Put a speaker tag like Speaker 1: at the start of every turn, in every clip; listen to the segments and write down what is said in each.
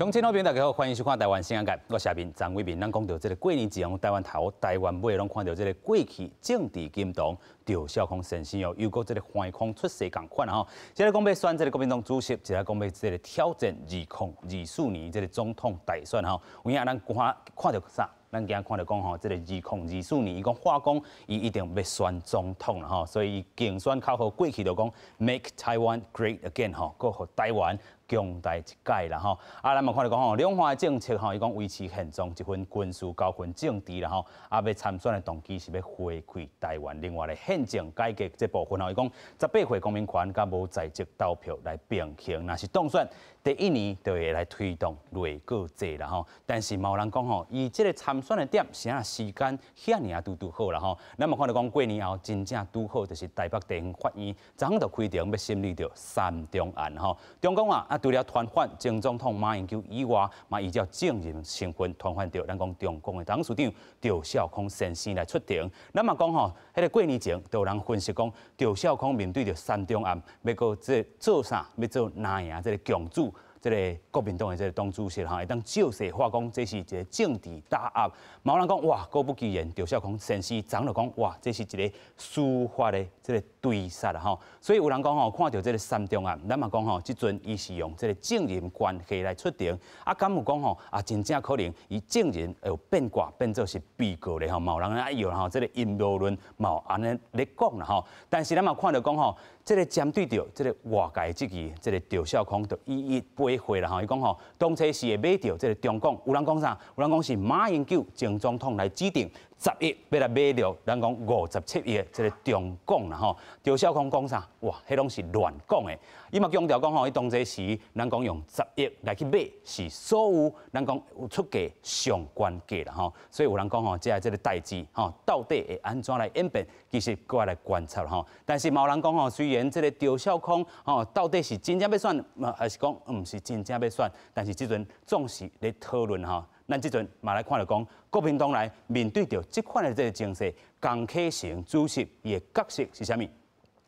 Speaker 1: 乡亲好朋友大家好，欢迎收看台湾新闻界，我是下面张伟民。咱讲到这个过年前，台湾头、台湾尾，拢看到这个过去政治金童赵少康先生哦，又过这个反空出世共款吼。现在讲要选这个国民党主席，一下讲要这个挑战2024年这个总统大选吼。有影咱看到啥？咱今看到讲吼，这个2024年，伊讲化工，伊一定要选总统了吼，所以竞选口号过去就讲 Make Taiwan Great Again 吼，搁互台湾强大一届啦吼。啊，咱嘛看到讲吼，两岸的政策吼，伊讲维持现状，一份军事9份政治啦吼。啊，要参选的动机是要回馈台湾。另外咧，宪政改革这部分吼，伊讲18岁公民权甲无在职投票来并行，若是当选第一年就会来推动内阁制啦吼。但是嘛有人讲吼，伊这个参选的点啥时间遐尔拄好啦吼。咱嘛看到讲过年后真正拄好，就是台北地方法院昨昏就开庭要审理着3中案吼。中共啊，除了传唤前总统马英九以外，嘛依照证人身份传唤着咱讲中共的董事长赵少康先生来出庭。咱嘛讲吼，迄个过年前就有人分析讲，赵少康面对着3中案，要搁这做啥？要做哪样？这个强主。这个国民党的这个党主席哈，会当照实话讲，这是一个政治打压。嘛有人讲哇，果不其然，赵少康先生昨就讲哇，这是一个司法的这个对杀啦吼。所以有人讲吼，看到这个3中案，咱嘛讲吼，即阵伊是用这个证人关系来出庭，啊，敢有讲吼啊，真正可能伊证人会有变卦变做是被告咧吼，嘛有人哎呦吼，这个阴谋论嘛有安尼咧讲啦吼。但是咱嘛看到讲吼，这个针对着这个外界这个这个赵少康，就一一背回啦吼。伊讲吼，当初是会买着这个中共，有人讲啥？有人讲是马英九前总统来指定10亿要来买着，咱讲57亿的这个中共啦吼。赵少康讲啥？哇，迄拢是乱讲的。伊嘛强调讲吼，伊当初时咱讲用10亿来去买，是所有咱讲有出价上关价啦吼。所以有人讲吼，这个代志吼，到底会安怎来演变？其实搁来观察啦吼。但是嘛有人讲吼，虽然这个赵少康吼到底是真正要选，还是讲唔是真正要选，但是即阵总是咧讨论吼。咱即阵嘛来看到讲，国民党来面对着即款的这个情势，江启臣主席伊的角色是啥物？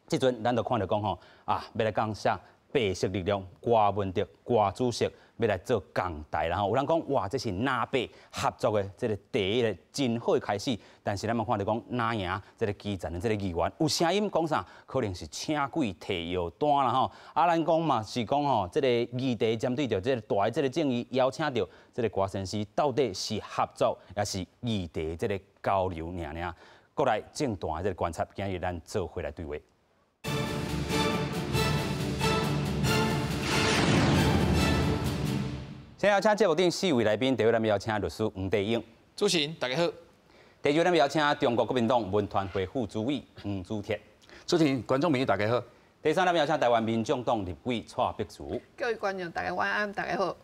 Speaker 1: 即阵咱就看到讲吼，啊，要来讲啥？白色力量郭文德郭主席要来做港台啦吼，有人讲哇，这是南北合作的这个第一个真好的开始。但是咱嘛看到讲南营这个基层的这个议员有声音讲啥？可能是请鬼提药单啦吼。啊，咱讲嘛是讲吼，这个议题针对着这个大的这个正义，邀请到这个郭先生到底是合作，也是议题这个交流尔。过来正大的这个观察，今日咱做回来对话。现在邀请节目顶4位来宾，第一位咱们邀请律师黄德英，
Speaker 2: 主持人大家好。
Speaker 1: 第二位咱们邀请中国国民党文团会副主委黄祖铁，
Speaker 3: 主持人观众朋友大家好。
Speaker 1: 第三咱们邀请台湾民众党立委蔡碧如，
Speaker 4: 各位观众大家晚安，大家好。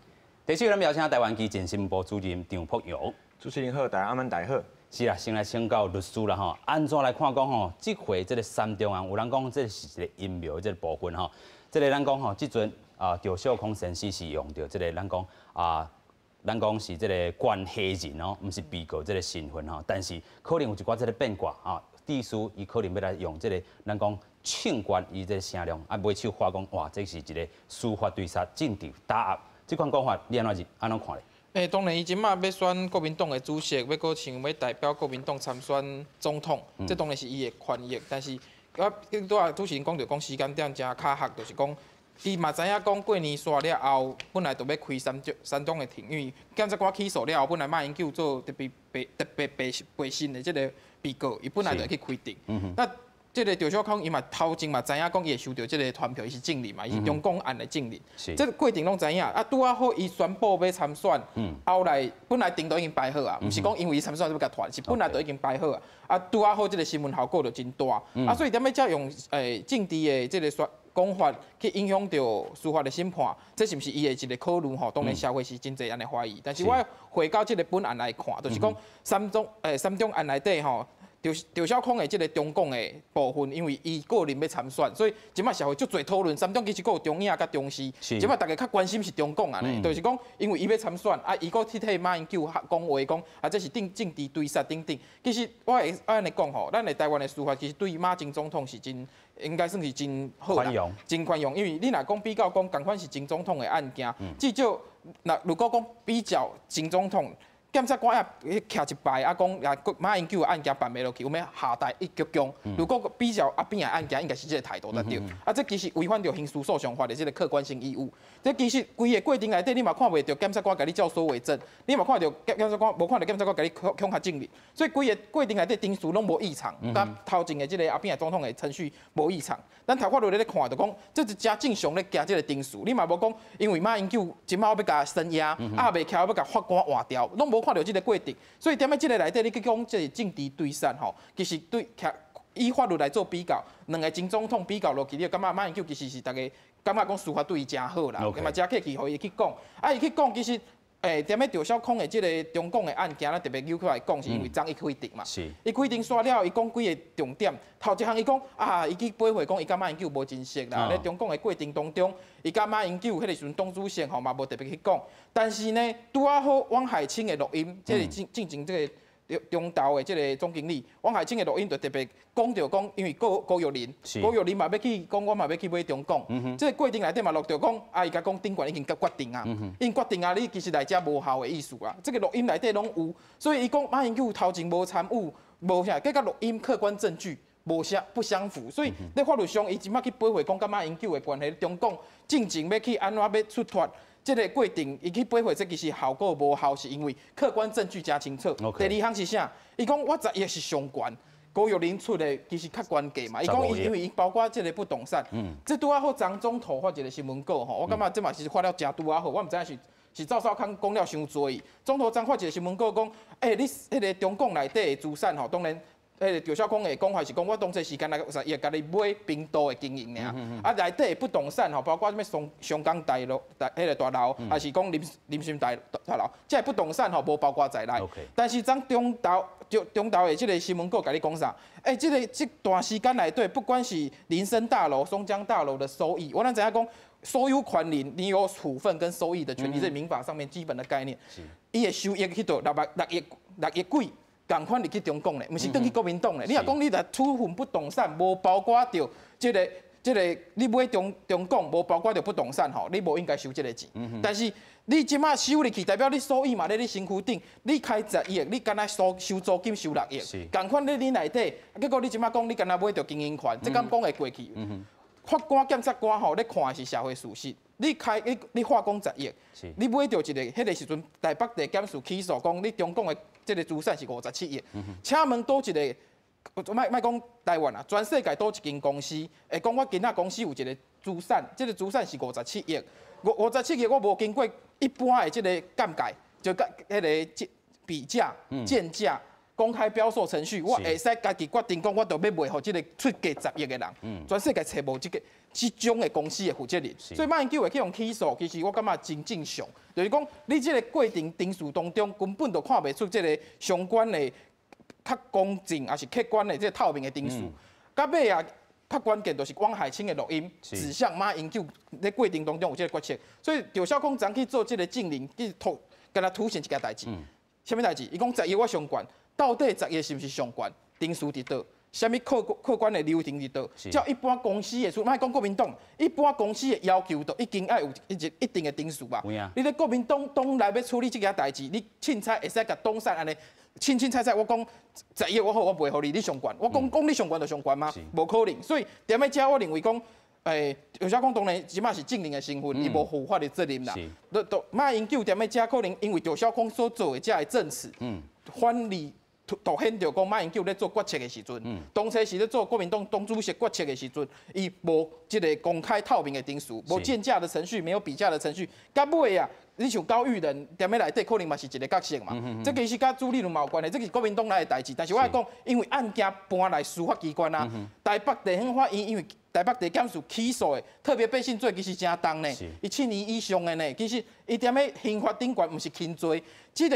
Speaker 1: 第四位咱们邀请台湾基进新部主任张博尧，
Speaker 5: 主持人好，大家晚安，大家好。
Speaker 1: 是啦，先来请教律师啦吼，安怎来看讲吼？这回这个3中案，有人讲这是一个阴谋这个部分吼，这个咱讲吼，这阵。赵少康先生是用着这个咱讲是这个关系人哦，唔是被告这个身份吼，但是可能有一寡这个变卦啊，律师伊可能要来用这个咱讲庆关伊这个声量啊，买手话讲哇，这是一个司法对杀政治打压，这款讲法你安怎看咧？
Speaker 2: 当然，伊即马要选国民党的主席，要搁想要代表国民党参选总统，这当然是伊的权益。但是我主持人讲着讲时间点真卡合，就是讲。伊嘛知影讲过年刷了后，本来就要开3中的庭，因为检察官起诉了后，本来马英九做特别背信的这个被告，伊本来就会去开庭。那这个赵少康伊嘛头前嘛知影讲伊会收到这个传票，伊是证人嘛，伊是中共案的证人。这个过程拢知影，啊拄啊好伊宣布要参选，后来本来庭都已经摆好啊，毋是讲因为伊参选要甲传，是本来都已经摆好啊。啊拄啊好这个新闻效果就真大，啊所以点要用政治的这个讲法去影响到司法的审判，这是不是伊的一个考虑吼？当然社会是真侪安尼怀疑，但是我回到这个本案来看，就是讲3中案内底吼。赵少康的这个中共的部分，因为伊个人要参选，所以即马社会足侪讨论。3中其实还有中影甲中视，即马大家较关心是中共啊呢，就是讲因为伊要参选，啊，伊个替马英九讲话讲，啊，这是政治对杀等等。其实我会安尼讲吼，咱的台湾的司法其实对马前总统是真。应该算是真好啦，真宽容。因为你若讲比较讲，同款是前总统的案件，至少那如果讲比较前总统。检察官也徛一排，讲马英九的案件办袂落去，有咩下台一鞠躬。如果比较阿扁的案件，应该是这个态度才对。这其实违反着刑事诉讼法的这个客观性义务。这其实规个过程内底，你嘛看袂到检察官甲你教唆伪证，你嘛看到检察官无看到检察官甲你恐吓证明，所以规个过程内底定数拢无异常，甲头前的这个阿扁的总统的程序无异常。咱头法律咧看，就讲这是真正常咧行这个定数，你嘛无讲因为马英九今麦要甲升压，未徛要甲法官换掉，拢无看到这个过程。所以踮咧这个内底，你去讲这是政敌对战吼，其实对以法律来做比较，两个前总统比较落去，你感觉马英九其实是大家感觉讲司法对伊真好啦，嘛真客气，互伊去讲，伊去讲其实。踮咧赵少康的这个中共的案件，咱特别揪出来讲，是因为张一开庭嘛。
Speaker 1: 是。
Speaker 2: 伊开庭煞了，伊讲几个重点。头一项伊讲伊去背回讲，伊甲马英九无真实啦。咧中共的过程当中，伊甲马英九迄个时阵党主席嘛无特别去讲。但是呢，拄啊好汪海清的录音，这是进行这个。中投的这个总经理汪海清的录音就特别讲到讲，因为高玉林嘛要去讲，我嘛要去买中共。这个过程内底嘛录到讲，伊甲讲顶管已经决定啊，已经决定啊，你其实来遮无效的意思啊。这个录音内底拢有，所以伊讲马英九头前无参与，无啥，佮录音客观证据不相符，所以在法律上伊即摆去背回讲，甲马英九的关系，中共进前要去安怎要出脱。这个过程，伊去背回，这其实效果无效，是因为客观证据加清楚。第二项是啥？伊讲我10亿是上悬，高玉林出的其实较关键嘛。伊讲因为伊包括这个不动产，这拄啊好张总统发一个新闻稿吼，我感觉这嘛是发了真拄啊好，我毋知影是赵少康讲了伤多。总统张发一个新闻稿讲，你迄个中共内底的资产吼，当然。赵少康的讲法是讲，我当初时间来也甲你买冰岛的经营尔，内底不动产吼，包括什么上港大楼、迄个大楼，还是讲林森大楼，这不动产吼无包括在内。但是咱中投的这个新闻稿甲你讲啥？这段时间内底，不管是林森大楼、松江大楼的收益，我咱知影讲。所有权人，你有处分跟收益的权利，这民法上面基本的概念。伊的收益去到6亿几。共款入去中共咧，毋是转去国民党咧。你若讲你来处分不动产，无包括着这个你买中共无包括着不动产吼，你无应该收这个钱。但是你即马收入去，代表你收益嘛咧你身躯顶，你开10亿，你敢若收租金收6亿，共款咧你内底，结果你即马讲你敢若买着经营权，这敢讲会过去？法官、检察官吼，咧看的是社会事实。你化工10亿，你买到一个，迄个时阵台北地检署起诉讲，你中共的这个资产是57亿。请问倒一个，莫讲台湾啊，全世界倒一间公司，会讲我今仔公司有一个资产，这个资产是57亿，57亿我无经过一般的这个鉴界，就甲迄个比价、鉴价。公开标售程序，我会使家己决定讲，我就要卖互这个出价10亿的人，全世界找无这种的公司的负责人，所以马英九会去用起诉，其实我感觉真正常，就是讲你这个过程定数当中根本就看袂出这个相关的较公正，还是客观的这个透明的定数。到尾啊，较关键就是汪海清的录音指向马英九在过程当中有这个决策，所以赵少康昨去做这个证人，去跟他凸显一件代志。什么代志？伊讲10亿我上悬。到底10亿是不是上悬？定数伫倒？什么客观的流程伫倒？照一般公司的，莫讲国民党，一般公司的要求都已经要有一定的定数吧？你咧国民党内要处理这件代志，你凊彩会使甲党产安尼凊彩，我讲10亿我好，我袂互你，你上悬。我讲你上悬就上悬吗？无可能。所以踮咧遮，我认为讲。有少讲当然，即马是证人的身份，伊无负法的责任啦。马英九踮咧遮，可能因为赵少康所做的遮的证词，反例。凸显着讲马英九咧做决策的时阵，当初是咧做国民党党主席决策的时阵，伊无即个公开透明的定数，无鉴价的程序，没有比价的程序，到尾啊，你像高玉仁踮咧内底，可能嘛是一个角色嘛。这个是甲朱立伦嘛有关系，这是国民党内的代志。但是我来讲，因为案件搬来司法机关啊，台北地方法院因为。台北地检署起诉的特别背信罪其实真重呢，伊7年以上的呢，其实伊踮咧刑法顶悬，毋是轻罪，这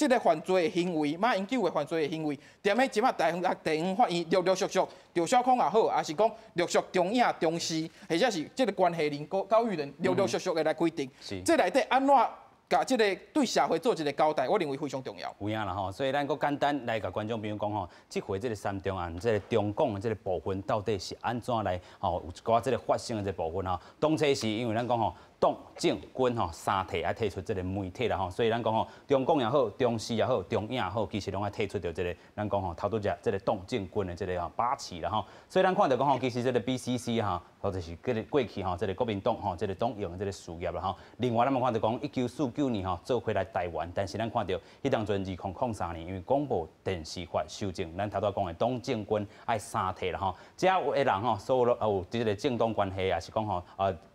Speaker 2: 个犯罪的行为，马英九的犯罪的行为，踮咧即马地方法院陆续，赵少康也好，还是讲陆续中影中视，或者是这个关系人高玉仁陆续的来规定，这内底安怎？甲这个对社会做一个交代，我认为非常重要。
Speaker 1: 有影啦吼，所以咱搁简单来甲观众朋友讲吼，这回这个3中案，这个中共的这个部分到底是安怎来吼？有寡这个发生的这部分吼，当初是因为咱讲吼。党政军吼三体爱提出这个媒体啦吼，所以咱讲吼，中共也好，中视也好，中影也好，其实拢爱提出着这个咱讲吼，头拄只这个党政军的这个把持啦吼，所以咱看到讲吼，其实这个 BCC 哈，或者是过去吼，这个国民党吼，这个党用这个事业啦吼。另外咱们看到讲，1949年吼做回来台湾，但是咱看到迄当阵2003年，因为广播电视法修正，咱头拄讲的党政军爱三体啦吼，只要有的人吼，所有有这个政党关系啊，是讲吼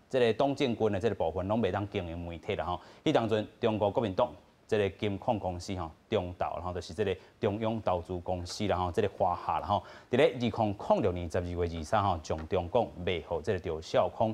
Speaker 1: 这个党政军的这个部分，拢袂当经营媒体啦吼。迄当阵中国国民党这个金控公司吼，中投，然后就是这个中央投资公司啦吼，这个华夏啦吼，伫咧2006年12月23号，将中共卖互这个赵少康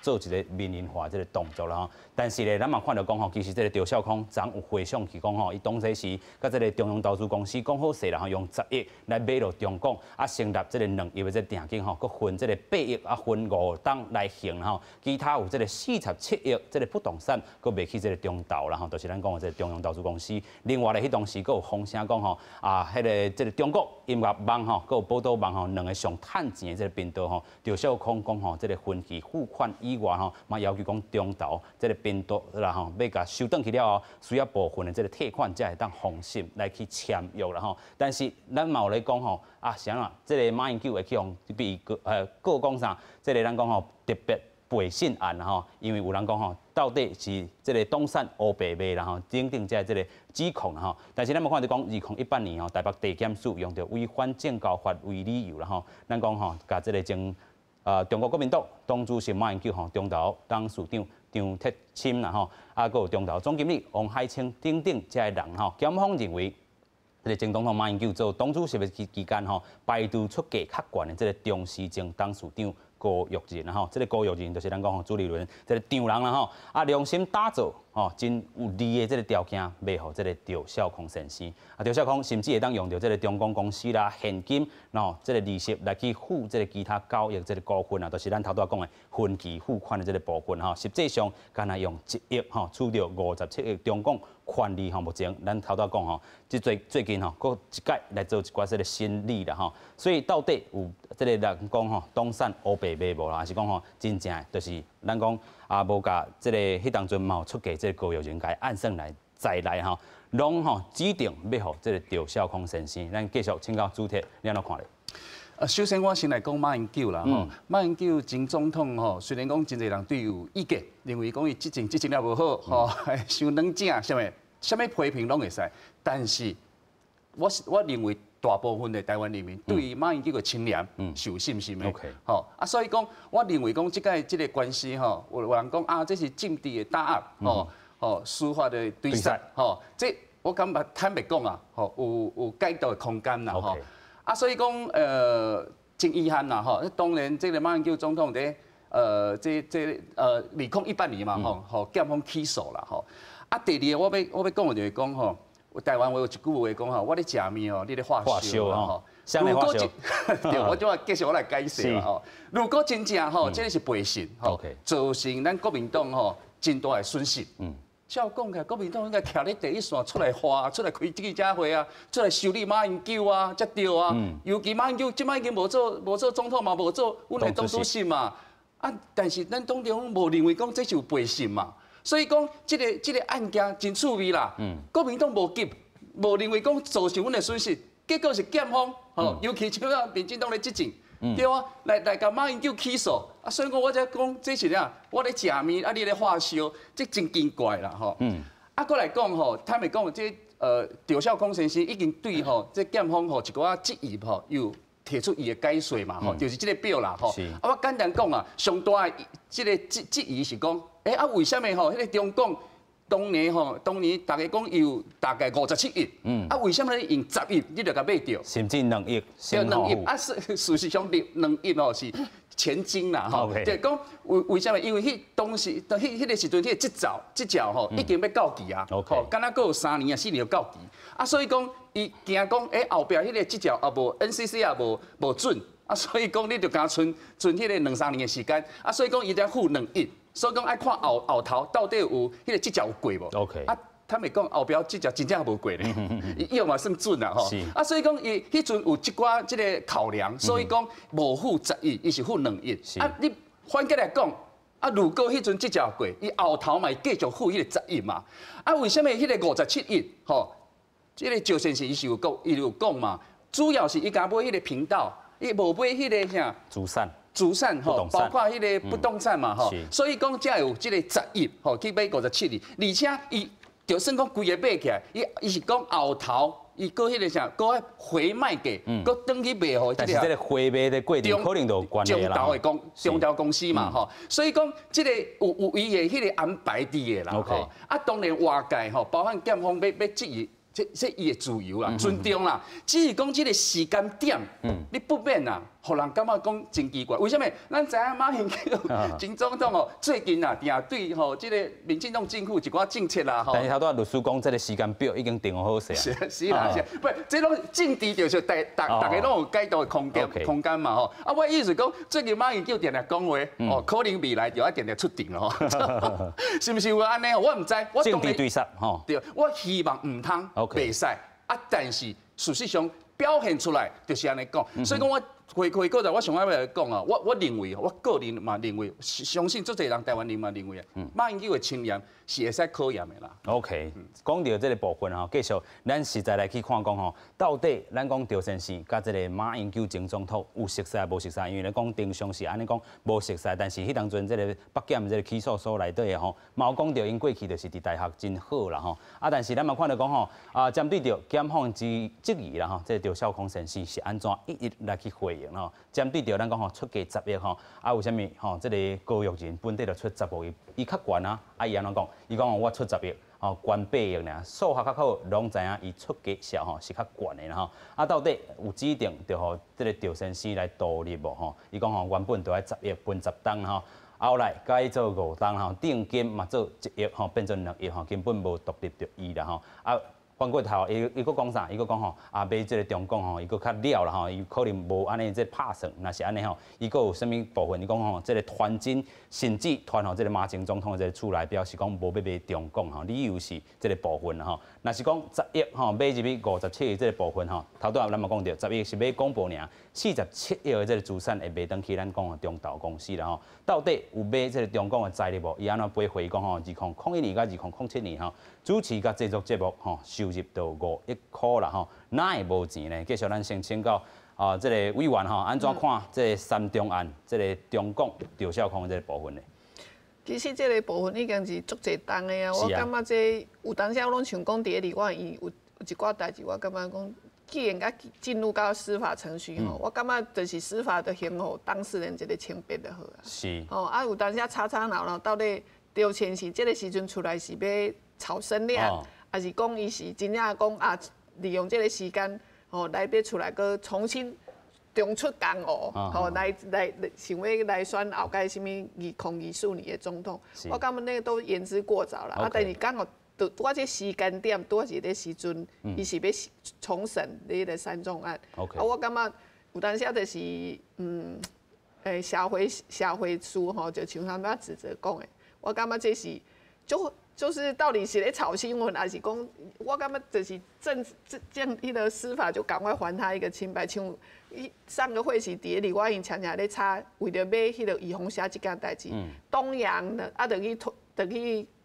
Speaker 1: 做一个民营化这个动作啦吼。但是咧，咱嘛看到讲吼，其实这个赵少康昨有回想起讲吼，伊当时是甲这个中央投资公司讲好势啦吼，用10亿来买落中共，成立这个2亿的这个定金吼，佮分这个8亿分5档来行吼，其他有这个47亿这个不动产，佮卖去这个中投啦吼，就是咱讲的这个中央投资公司。另外咧，迄当时佮有风声讲吼，迄个这个中国音乐网吼，佮有报道网吼，2个上趁钱的这个频道吼，赵少康讲吼，这个分期付款以外吼，嘛要求讲中投这个频道啦吼，要甲收转去了后，需要部分的这个退款才会当放心来去签约啦吼。但是咱嘛有咧讲吼，啥啦，这个马英九会去用被告讲啥？这个咱讲吼特别背信案啦吼，因为有人讲吼，到底是这个东山黑白卖啦吼，等等这个指控啦吼。但是咱要看到讲2018年吼，台北地检署用着违反政教法为理由啦吼，咱讲吼，甲这个中国国民党党主席马英九吼，中投董事长张铁钦啦吼，佮有中投总经理王海清等等这些人吼，检方认为。这个前总统马英九做党主席的期间吼，排除出价较悬的这个中视前董事长高玉仁啦吼，这个高玉仁就是咱讲吼朱立伦这个丈人啦吼，良心打造吼真有利的这个条件卖互这个赵少康先生，赵少康甚至会当用到这个中公公司啦现金，然后这个利息来去付这个其他交易这个股份啊，就是咱头拄讲的分期付款的这个部分吼，实际上干那用1亿吼取到57亿中共。权利吼，目前咱头拄讲吼，即最近吼，佫一届来做一寡这个新例啦吼，所以到底有这个人讲吼，东山黑白卖无啦，还是讲吼，真正就是咱讲无甲这个迄当阵嘛有出价这个高玉仁，甲按算来再来吼，拢吼指定要互这个赵少康先生，咱继续请教主题，你安怎看咧？
Speaker 3: 首先我先来讲马英九啦吼，马英九前总统吼，虽然讲真侪人对有意见，认为讲伊执政了无好吼，伤软正，什么批评拢会使，但是我认为大部分的台湾人民对于马英九的清廉是有信心的，吼所以讲我认为讲这个关系吼，有人讲这是政治的打压，司法的对杀，这我感觉坦白讲有改道的空间啦，吼。所以讲真遗憾啦吼，当然这个马英九总统在2018年嘛吼，检方起诉啦吼。第二我要讲的就是讲吼，台湾话有一句话讲吼，我咧食面吼，你咧化烧吼。如果对，我就要继续我来解释啦吼。如果真正吼，这个是背信吼，造成咱国民党吼真大的损失。照讲起来，国民党应该徛咧第一线出来发，出来开记者会啊，出来修理马英九啊，才对啊。尤其马英九即摆已经无做总统嘛，无做阮的党主席嘛。但是咱党中无认为讲这是有背信嘛。所以讲，这个案件真趣味啦。国民党无急，无认为讲造成阮的损失，结果是检方尤其像民进党咧执政。对啊，来甲马英九起诉，所以讲我才讲这是啥，我咧食面，你咧化烧，这真奇怪啦吼。过来讲吼，坦白讲，这赵少康先生已经对吼这检方吼一寡质疑吼，又提出伊的解说嘛吼，就是这个表啦吼。我简单讲啊，上大这个质疑是讲，为什么吼迄个中共？当年大家讲有大概57亿，为什么你用10亿你就甲买掉？
Speaker 1: 甚至2亿，
Speaker 3: 对2亿，事实上2亿吼是前金啦吼，就讲为什么？因为当时迄个时阵，迄个执照吼已经要到期啊，敢若有3年啊4年就到期，所以讲伊惊讲后壁迄个执照也无 NCC 也无准，所以讲你就敢剩迄个2-3年的时间，所以讲伊才付2亿。所以讲爱看后头到底有迄个执照有过无？他们讲后标执照真正无过咧，伊嘛算准啦吼。所以讲伊迄阵有一寡即个考量，所以讲无付10亿，伊是付2亿。你反过来讲，啊，如果迄阵即条过，伊后头嘛继续付迄个10亿嘛。啊，为什么迄个57亿？吼，即个赵先生伊是有讲嘛，主要是伊家买迄个频道，伊无买迄个啥竹山吼，包括迄个不动产嘛吼，所以讲才有即个10亿吼去买57亿，而且伊就算讲规个买起来，伊是讲后头。伊搁迄个啥，搁爱回卖给，搁登去卖互。
Speaker 1: 但是这个回卖的过程可能就有关系啦。
Speaker 3: 中投公司嘛吼，所以讲这个有伊的迄个安排伫的啦吼。啊，当然外界吼，包含检方要质疑，这伊的自由啦，尊重啦。只是讲这个时间点，你不免啦，互人感觉讲真奇怪。为什么？咱知影马英九前总统哦，最近啊，定对吼，这个民进党政府一寡政策啦吼。
Speaker 1: 但是头拄律师讲，这个时间表已经定好势
Speaker 3: 啊。是啦，不，这种政治就是大家拢有改动的空间嘛吼。啊，我意思讲，最近马英九定定讲话，哦，可能未来就要定定出庭咯。是不是有安尼？我唔知。
Speaker 1: 政治对杀吼。
Speaker 3: 对，我希望唔通袂使啊，但是事实上表现出来就是安尼讲。所以讲我。回过来，我想要来讲啊，我认为，我个人嘛认为，相信足侪人台湾人嘛认为啊，马英九的清廉是会使考验的啦。
Speaker 1: OK， 讲到这个部分吼，继续咱实在来去看讲吼，到底咱讲赵先生甲这个马英九前总统有熟悉无熟悉？因为咧讲定上是安尼讲无熟悉，但是迄当阵这个北检这个起诉所内底的吼，嘛有讲到因过去就是伫大学真好啦吼。啊，但是咱嘛看到讲吼，针对着检方之质疑啦吼，这赵少康先生是安怎一一来去回应吼？针对着咱讲吼出价10亿吼，啊为虾米吼？这个高玉人本地就出15亿，伊较悬啊，伊安怎讲？伊讲我出10亿，哦，悬8亿尔，数学较好，拢知影伊出价数吼是较悬的啦吼。啊，到底有指定着互这个赵先生来独立无吼？伊讲吼原本就爱10亿分10档吼，后来改做5档吼，定金嘛做1亿吼，变成2亿吼，根本无独立着伊啦吼。啊，翻过头，伊佫讲啥？伊佫讲吼，买这个中共吼，伊佫较了啦吼，伊可能无安尼这拍算，若是安尼吼，伊佫有啥物部分？伊讲吼，这个团金甚至团吼，这个马前总统的这个厝内表示讲无要买中共吼，理由是这个部分吼。若是讲10亿吼，买入去57亿这个部分吼，头拄仔咱嘛讲到10亿是买公布尔，47亿的这个资产会卖转去咱讲的中投公司啦吼。到底有买这个中共的财力无？伊安怎背回讲吼，2001年甲2007年吼，主持甲制作节目吼，收入到5亿块啦吼，哪会无钱呢？继续咱先请教这个委员吼，安怎看这个3中案，这个中共赵少康这个部分呢？
Speaker 4: 其实这个部分已经是足侪重的啊，我感觉这有当时我拢想讲，第一我伊有一寡代志，我感觉讲，既然甲进入到司法程序吼，我感觉就是司法的行互当事人一个清白就好啊。
Speaker 1: 是。
Speaker 4: 哦，啊有当时吵闹到底赵先生这个时阵出来是要炒声量，还是讲伊是真正讲啊，利用这个时间吼来要出来个重新重出江湖，吼来想要来选后届什么2024年的总统，我感觉那个都言之过早了。啊，但是刚好拄我这时间点，拄是迄时阵，伊是要重审你个3中案。啊，我感觉有当时就是社会书吼，就像他们要指责讲的，我感觉这是就是到底是咧炒新闻，还是讲我感觉就是这样迄个司法就赶快还他一个清白。像上个会期伫咧我因常常咧查，为着买迄个易宏霞这件代志，东洋的啊，就去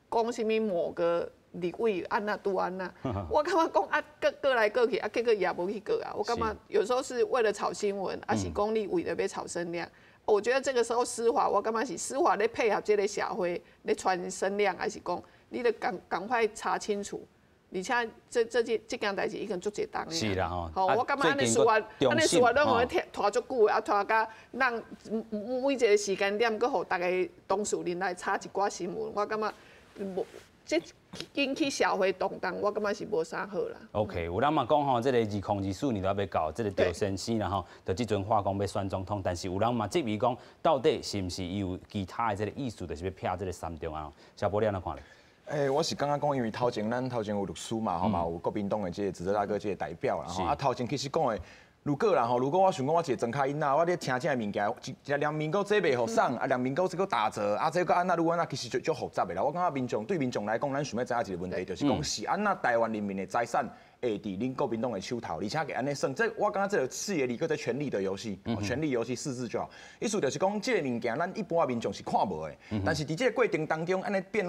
Speaker 4: 讲什么某个立委安那拄安那，我感觉讲啊，过来过去啊，结果也无去过啊。我感觉有时候是为了炒新闻，还是讲你为了要炒声量。我觉得这个时候司法，我感觉是司法咧配合这个社会咧传声量，还是讲你得赶快查清楚。而且这件代志已经足侪重
Speaker 1: 是啦吼。
Speaker 4: 好，我感觉安尼司法拢互拖足久啊，拖甲让每一个时间点，搁互大家当事人来查一寡新闻，我感觉无这引起社会动荡，我感觉是无啥好啦。
Speaker 1: OK， 有人嘛讲吼，这个2024年都要到，这个赵先生啦吼，就即阵话讲要选总统，但是有人嘛质疑讲，到底是毋是有其他的这个意思，就是要撇这个3中案？小波你安怎看咧？
Speaker 5: 我是刚刚讲，因为咱头前有律师嘛，吼嘛有国民党的这个指责大哥这个代表啦，吼啊头前其实讲的。如果啦吼，如果我想讲我一个庄卡囡仔，我咧听这个物件，一两民国这袂互送，啊两民国这个打折，啊这个安那如果安那其实就复杂的啦。我感觉对民众来讲，咱想要知影一个问题，就是讲是安那台湾人民的财产伫恁国民党的手头，而且给安尼算，这我感觉这个视野里个在权力的游戏，权力游戏4字就好。意思就是讲，这个物件咱一般民众是看无的，但是伫这个过程当中，安尼变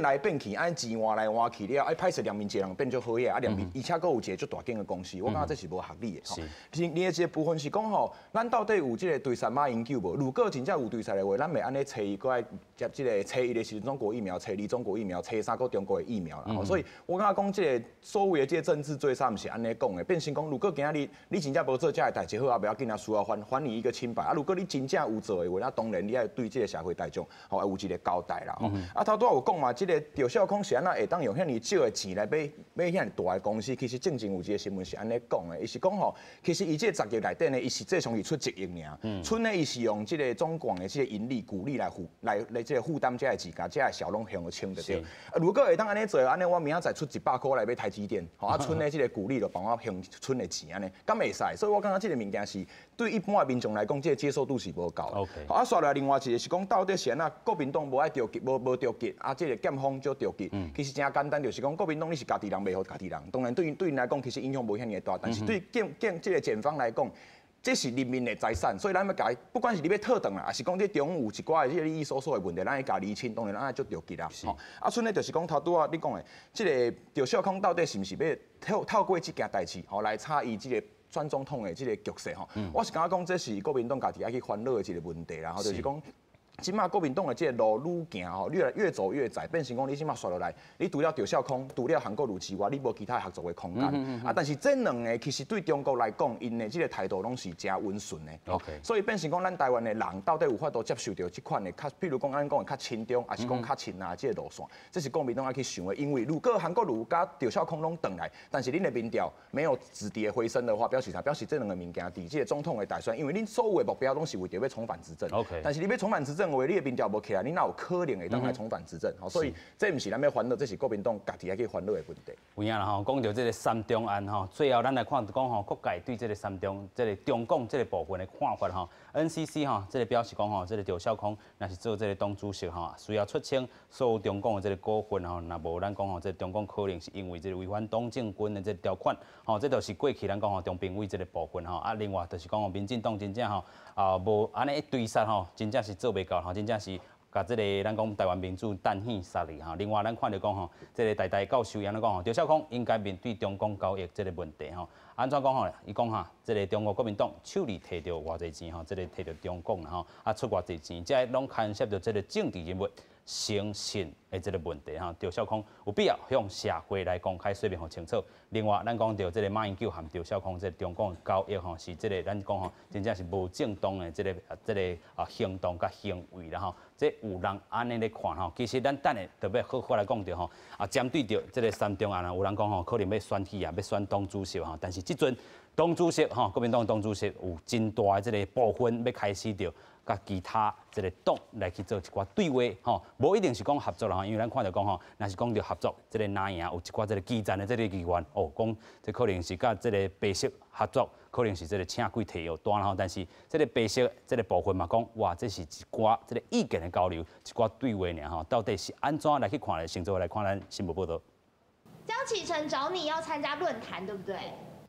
Speaker 5: 来变去，安尼钱换来换去了，歹势两面一个人变做好嘢，而且佫有一个足大间的公司，我感觉这是无合理的。是，你的一个部分是讲吼，咱到底有这个对3马研究无？如果真正有对赛的话，咱袂安尼找伊过来接这个找伊的是中国疫苗，找2中国疫苗，找3个中国的疫苗啦。所以我感觉讲这个所谓的这个政治追杀，毋是安尼讲的，变成讲如果今仔日你真正无做这个代志好啊，不要紧啊，需要还你一个清白啊。如果你真正有做的话，那当然你要对这个社会大众有一个交代啦。头拄仔有讲嘛，这个赵少康是安那会当用遐尼少的钱来买遐尼大的公司，其实正经有一个新闻是安尼讲的，伊是讲吼，其实伊这10亿内底呢，伊是最上是出1亿尔，剩呢伊是用这个中广的这个盈利鼓励来这个负担这个钱，甲这个小拢向清着对。如果会当安尼做，安尼我明仔载出100块来买台积电，吼啊，剩呢这个鼓励就帮我向剩的钱安尼，敢袂使？所以我感觉这个物件是对一般的民众来讲，这个接受度是无够。好啊，刷来另外一个是讲到底是安那国民党无爱着急，无着急啊，这个检方就着急。其实真简单，就是讲国民党你是家己人袂好家己人，当然对因来讲其实影响无遐尼大，但是对这个检方来讲。这是人民的财产，所以咱要甲，不管是你要退档啦，还是讲这中有一寡的这个利益搜索的问题，咱要甲厘清，当然咱要足着急啦。啊，剩呢就是讲头拄仔你讲的，这个赵少康到底是毋是要透过这件代志，来插伊这个选总统的这个局势吼？我是感觉讲这是国民党家己爱去烦恼的一个问题啦，就是讲。即马国民党的这个路愈行吼，越走越窄，变成讲你即马刷落来，你除了赵少康，除了韩国瑜之外，你无其他合作的空间。啊，但是这两个其实对中国来讲，因的这个态度拢是真温顺的。OK。所以变成讲咱台湾的人到底有法度接受到这款的较，譬如讲咱讲的较亲中，还是讲较亲啊这个路线，这是国民党要去想的。因为如果韩国瑜甲赵少康拢转来，但是恁的民调没有止跌回升的话，表示啥？表示这两个物件伫这个总统的大选，因为恁所有的目标拢是为着要重返执政。OK。但是你要重返执政，话你的民调无起来，你哪有可能会当来重返执政？所以这不是咱要烦恼，这是国民党家己要去烦恼的问题。
Speaker 1: 有影啦吼，讲到这个3中案吼，最后咱来看讲吼，各界对这个3中这个中共这个部分的看法吼 ，NCC 吼，这个表示讲吼，这个赵少康若是做这个党主席吼，需要出清所有中共的这个股份吼，若无咱讲吼，这中共可能是因为这个违反党政军的这个条款，吼，这就是过去咱讲吼中评委这个部分吼，啊，另外就是讲吼，民进党真正吼无安尼一堆杀吼，真正是做袂到吼，真正是。甲这个咱讲台湾民主弹劾杀力哈，另外咱看到讲吼，这个代教授安尼讲吼，赵少康应该面对中共交易这个问题吼，安怎讲吼？伊讲哈，这个中国国民党手里摕到偌济钱吼，这个摕到中共啦吼，啊出偌济钱，这拢牵涉到这个政治人物诚信的这个问题哈。赵少康有必要向社会来公开说明互清楚。另外，咱讲到这个马英九和赵少康这个中共交易吼，是这个咱讲吼，真正是无正当的这个行动甲行为啦吼。这有人安尼咧看吼，其实咱等下特别好好来讲着吼，针对着这个3中案啊，有人讲吼，可能要选举啊，要选党主席吼，但是即阵党主席吼，国民党党主席有真大的这个部分要开始着。甲其他这个党来去做一寡对话，吼，无一定是讲合作啦，吼，因为咱看到讲吼，若是讲到合作，这个哪样有一寡这个基层的这个议员，哦，讲这可能是甲这个白色合作，可能是这个请鬼提药单啦，吼，但是这个白色这个部分嘛，讲哇，这是一寡这个意见的交流，一寡对话尔，吼，到底是安怎来去看的？先做来看咱新闻报道。
Speaker 6: 江启臣找你要参加论坛，对不对？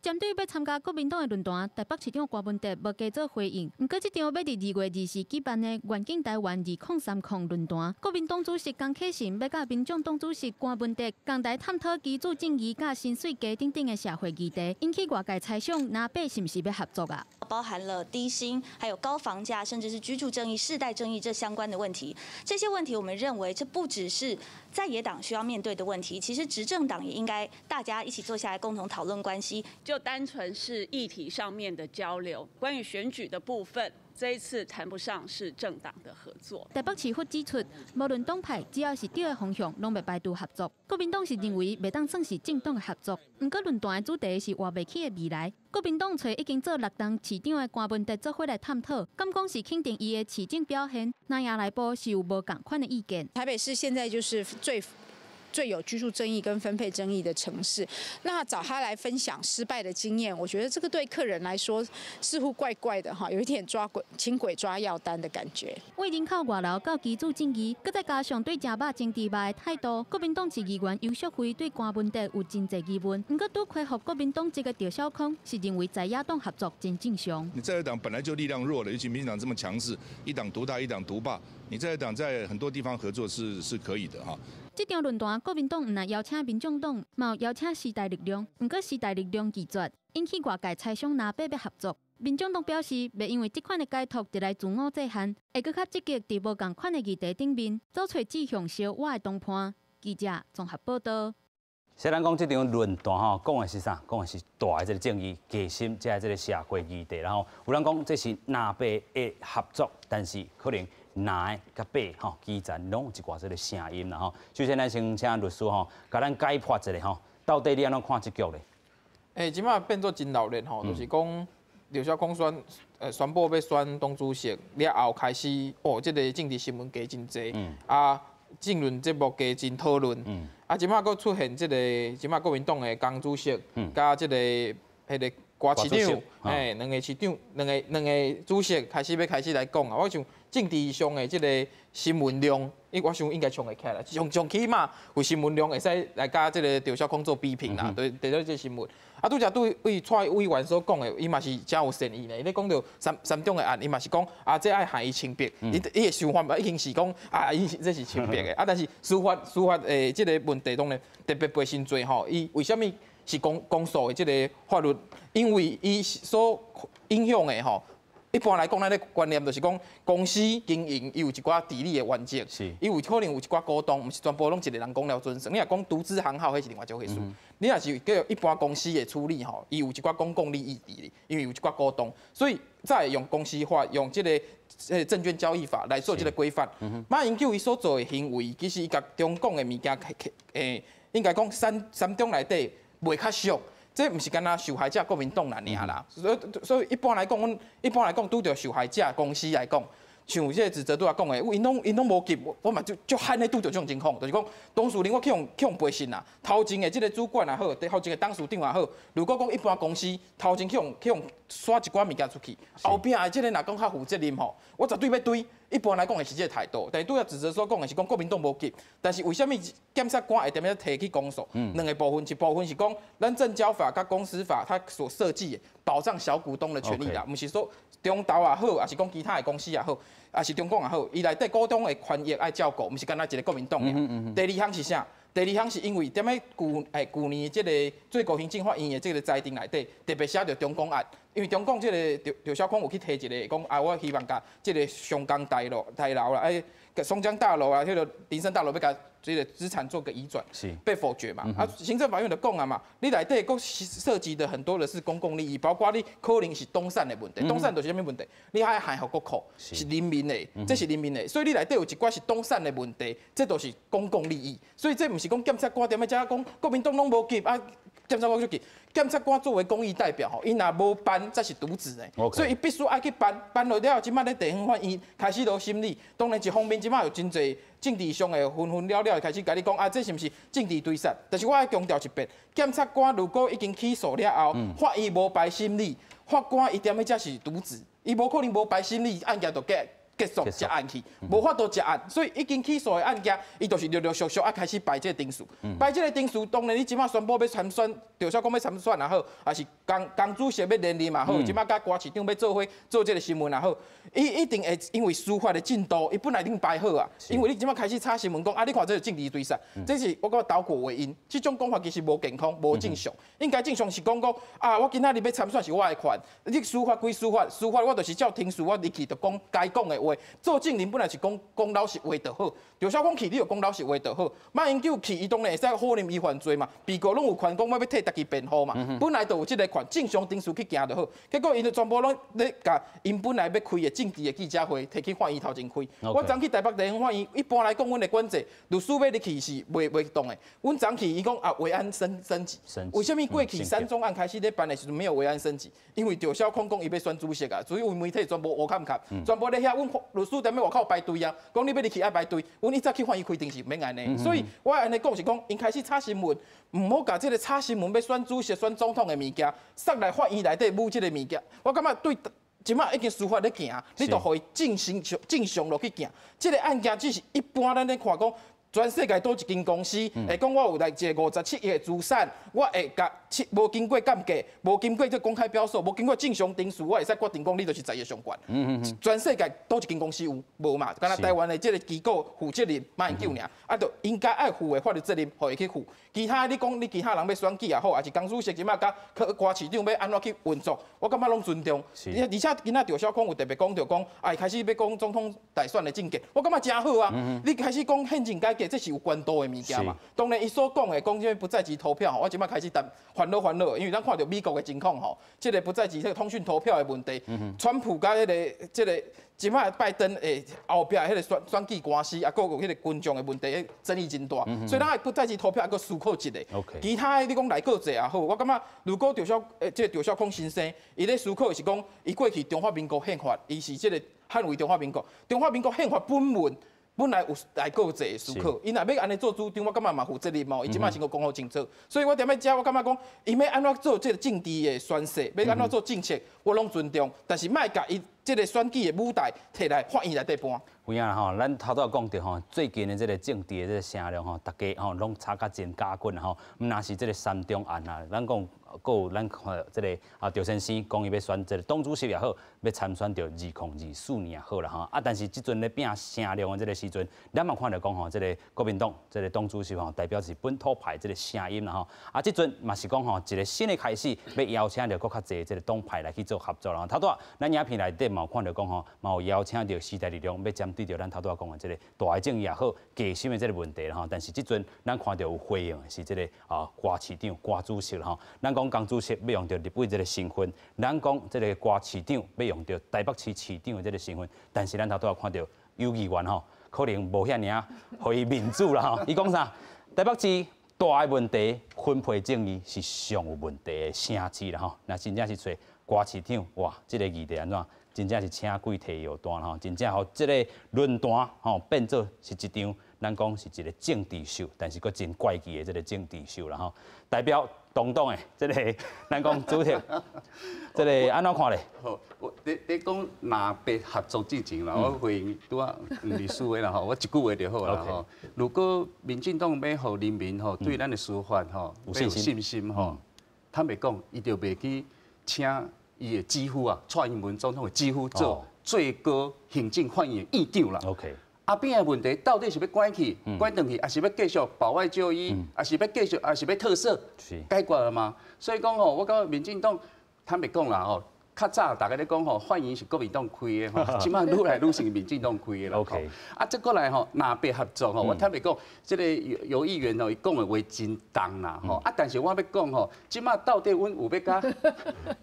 Speaker 7: 针对要参加国民党的论坛，台北市长郭文哲无加做回应。不过，这场要伫2月24举办的愿景台湾2030论坛，国民党主席江启臣要甲民众党主席郭文哲共同探讨居住正义、甲薪水低等等的社会议题，引起外界猜想，南北是不是要合作啊？
Speaker 8: 包含了低薪、还有高房价，甚至是居住正义、世代正义这相关的问题。这些问题，我们认为这不只是在野党需要面对的问题，其实执政党也应该大家一起坐下来共同讨论关系。
Speaker 9: 就单纯是议题上面的交流，关于选举的部分，这一次谈不上是政党的合作。
Speaker 7: 台北市府指出，无论党派，只要是对的方向，拢袂排除合作。国民党是认为袂当算是政党的合作。不过论坛的主题是活袂起的未来。国民党找已经做6任市长的郭文哲做伙来探讨，敢讲是肯定伊的市政表现。那亚来波是有无共款的意见？
Speaker 10: 台北市现在就是最最有居住争议跟分配争议的城市。那找他来分享失败的经验，我觉得这个对客人来说似乎怪怪的哈，有一点轻轨抓药单的感觉。
Speaker 7: 为人口外流到基础政治，搁再加上对食肉争地卖的态度，国民党市议员游淑慧对官问题有真侪疑问。不过拄恢复国民党这个赵少康是认为在野党合作真正常。
Speaker 11: 你在野党本来就力量弱了，尤其民进党这么强势，一党独大，一党独霸，你在野党在很多地方合作是可以的哈。
Speaker 7: 这场论坛，国民党唔但邀请民众党，嘛有邀请时代力量，不过时代力量拒绝，引起外界猜想拿八要合作。民众党表示，袂因为这款的解读就来自我制限，会搁较积极伫无共款的议题顶面，走出指向小我的谈判。记者综合报道。
Speaker 1: 虽然讲这场论坛吼，讲的是啥？讲的是大的这个正义、革新，这个社会议题。然后有人讲这是南北的合作，但是可能南的甲北吼之间拢有一寡这个声音啦吼。首先，咱先请律师吼，甲咱解剖一下吼，到底你安怎看这局咧？
Speaker 2: 即马变做真闹热吼，就是讲刘小康宣布要选党主席了后，开始这个政治新闻加真济，政论节目加真讨论，即马佫出现即个国民党的江主席，甲即个迄个郭市长，两个市长，两个主席开始来讲啊。我想政治上的即个新闻量，我想应该冲会起来，上起码有新闻量会使来甲即个赵少康做比拼啦，对到即个新闻。拄则对蔡委员所讲的，伊嘛是真有善意的。伊咧讲到三种的案，伊嘛是讲这爱害伊清白，伊的想法嘛已经是讲伊这是清白的。但是司法即个问题当然特别背真多吼。伊为什么是公诉的即个法律？因为伊所影响的吼。一般来讲，咱的观念就是讲，公司经营伊有一寡治理的原则，伊有可能有一寡股东，毋是全部拢一个人讲了准绳。你若讲独资行号，迄是另外一回事。你若是叫一般公司的处理吼，伊有一寡公共利益伫咧，因为有一寡股东，所以再用公司法，用这个证券交易法来做这个规范。马英九伊所做的行为，其实伊甲中共的物件，应该讲三种内底袂较俗。这毋是干那受害者国民党尔啦，所以一般来讲，拄着受害者公司来讲，像这指责拄仔讲的，因拢无急，我嘛就罕咧拄着这种情况，就是讲董事长我去用背信啦，头前的这个主管也好，头前的董事长也好，如果讲一般公司头前去用刷一寡物件出去，后壁的这个若讲较负责任吼，我绝对要对。一般来讲的是这个态度，但是拄仔指责所讲的是讲国民党无急，但是为什么检察官会踮咧提起公诉？两个部分，一部分是讲咱证交法甲公司法它所设计的保障小股东的权利啦，毋是说中投也好，还是讲其他的公司也好，还是中共也好，伊内底股东的权益爱照顾，毋是干那一个国民党尔。第二项是啥？第二项是因为踮咧去年这个最高行政法院的这个裁定内底，特别写着中共案，因为中共这个赵少康有去提一个讲我希望甲这个上港大楼啦，松江大楼啊，迄个林森大楼要甲这个资产做个移转，被否决嘛。行政法院就讲啊嘛，你内底佫涉及的很多的是公共利益，包括你可能是东山的问题，东山就是啥物问题？你还害互国库是人民的，这是人民的，所以你内底有一寡是东山的问题，这都是公共利益。所以这毋是讲检察官踮咧遮讲国民党拢无急啊，检察官就急。检察官作为公益代表吼，伊若无办才是渎职的，所以伊必须爱去办，办落了，即摆咧地方法院开始落审理。当然一方面即摆有真侪政治上的纷纷了了，开始甲你讲这是毋是政治对杀？但是我爱强调一遍，检察官如果已经起诉了后，法院无排审理，法官伊踮咧遮是渎职，伊无可能无排审理案件就结束结案去，无法度结案，所以已经起诉的案件，伊就是陆陆续续开始排这个定数。排这个定数，当然你即马宣布要参选，赵少康要参选也好，还是江主席要连任也好，即马甲郭市长要做伙做这个新闻也好，伊一定会因为司法的进度，伊本来已经排好啊。因为你即马开始炒新闻讲你看这个政治对杀，这是我感觉倒果为因。这种讲法其实无健康、无正常。应该正常是讲我今仔日要参选是我的权，你司法归司法，司法我就是照庭事，我入去就讲该讲的。做证人本来是讲老实话就好，赵少康去你就讲老实话就好。马英九去伊当然会使否认伊犯罪嘛，被告拢有权讲我要替家己辩护嘛，本来就有这个权，正常定数去行就好。结果因就全部拢咧甲因本来要开的政治的记者会，摕去法院头前开。我昨去台北地方法院，一般来讲，阮的管制律师要入去是袂动的。阮昨去伊讲维安升级，为什么过去3宗案开始咧办的时阵没有维安升级？因为赵少康讲伊要选主席啊，所以有媒体全部乌看，全部咧遐阮律师在外口排队啊，讲你要入去爱排队，阮一早去法院开庭是免安尼。所以我安尼讲是讲，因开始炒新闻，唔好甲这个炒新闻要选主席、选总统的物件，塞来法院内底舞这个物件，我感觉对。即马已经司法咧行，你就可以正常落去行。这个案件只是一般咱咧看讲，全世界多一间公司，会讲我有来一个57亿的资产，我会甲无经过鉴价，无经过这公开表述，无经过正常定数，我会使决定讲你就是10亿上悬。全世界多一间公司有无嘛？敢若台湾的这个机构负责任马英九尔，啊，就应该爱负的法律责任，互伊去负。其他你讲你其他人要选举也好，还是江主席即马甲瓜市长要安怎去运作，我感觉拢尊重。而且今仔赵少康有特别讲到讲，开始要讲总统大选的政见，我感觉真好啊。你开始讲宪政改革，这是有关度的物件嘛。当然，伊所讲的讲这不在籍投票，我即马开始烦恼，因为咱看到美国的情况吼，这个不在籍这个通讯投票的问题，川普甲这个。即摆拜登诶后壁迄个选举官司，啊，各有迄个军将的问题，争议真大，所以咱不再去投票，还佫思考一个。其他的你讲内阁制也好，我感觉如果赵少康先生，伊咧思考的是讲，伊过去中华民国宪法，伊是这个捍卫中华民国。中华民国宪法本来有内阁制的思考，伊若要安尼做主张，我感觉嘛负责任嘛，伊即摆先个讲好清楚。所以我踮咧遮，我感觉讲，伊要安怎做这个政治的宣誓，要安怎做政策，我拢尊重，但是莫甲伊。这个选举的舞台摕来法院内底搬。
Speaker 1: 有影啦吼，咱头拄讲到吼，最近的这个政治的这个声量吼，大家吼拢吵甲真加紧吼。毋若是这个三中案啊，咱讲，佫有咱看这个赵先生讲伊要选这个党主席也好，要参选到2024年也好啦吼。啊，但是即阵咧拼声量的这个时阵，咱嘛看到讲吼，这个国民党这个党主席吼，代表是本土派这个声音啦吼。啊，即阵嘛是讲吼，一个新的开始，要邀请到更较侪这个党派来去做合作啦。头拄咱影片内底嘛有看到讲吼，嘛有邀请到时代力量要针对着咱头拄讲的这个大的正义也好，加深的这个问题啦吼。但是即阵咱看到有回应的是这个瓜市长、瓜主席啦吼。咱讲江主席要用到立委这个身份，咱讲这个瓜市长要用到台北市市长的这个身份，但是咱头拄看到有议员吼，可能无遐尔互伊民主啦吼。伊讲啥？台北市大的问题分配正义是上有问题的城市啦吼。那真正是找瓜市长哇，这个议题安怎？真正是请鬼提药单吼，真正吼这个论坛吼变做是一场，咱讲是一个政治秀，但是佫真怪奇的这个政治秀啦吼。代表东东的这个咱讲主席，这个安怎看咧？
Speaker 3: 好，你讲南北合作进程啦，我回应拄啊律师话啦吼，我一句话就好啦吼。如果民进党要互人民吼对咱的司法吼有信心吼，坦白讲，伊就袂去请。伊的几乎啊，蔡英文总统的几乎做最高行政法院的院长啦。
Speaker 1: OK，
Speaker 3: 阿边的问题到底是要关去、关转去，还是要继续保外就医，还是要继续，还是要特赦？解决了吗？所以讲吼，我感觉民进党坦白讲啦吼，较早大家咧讲吼，法院是国民党开的吼，即摆愈来愈是民进党开的啦。OK， 啊，再过来吼，南北合作吼，我坦白讲，这个有议员吼，伊讲的话真重啦吼。啊，但是我要讲吼，即摆到底阮有要甲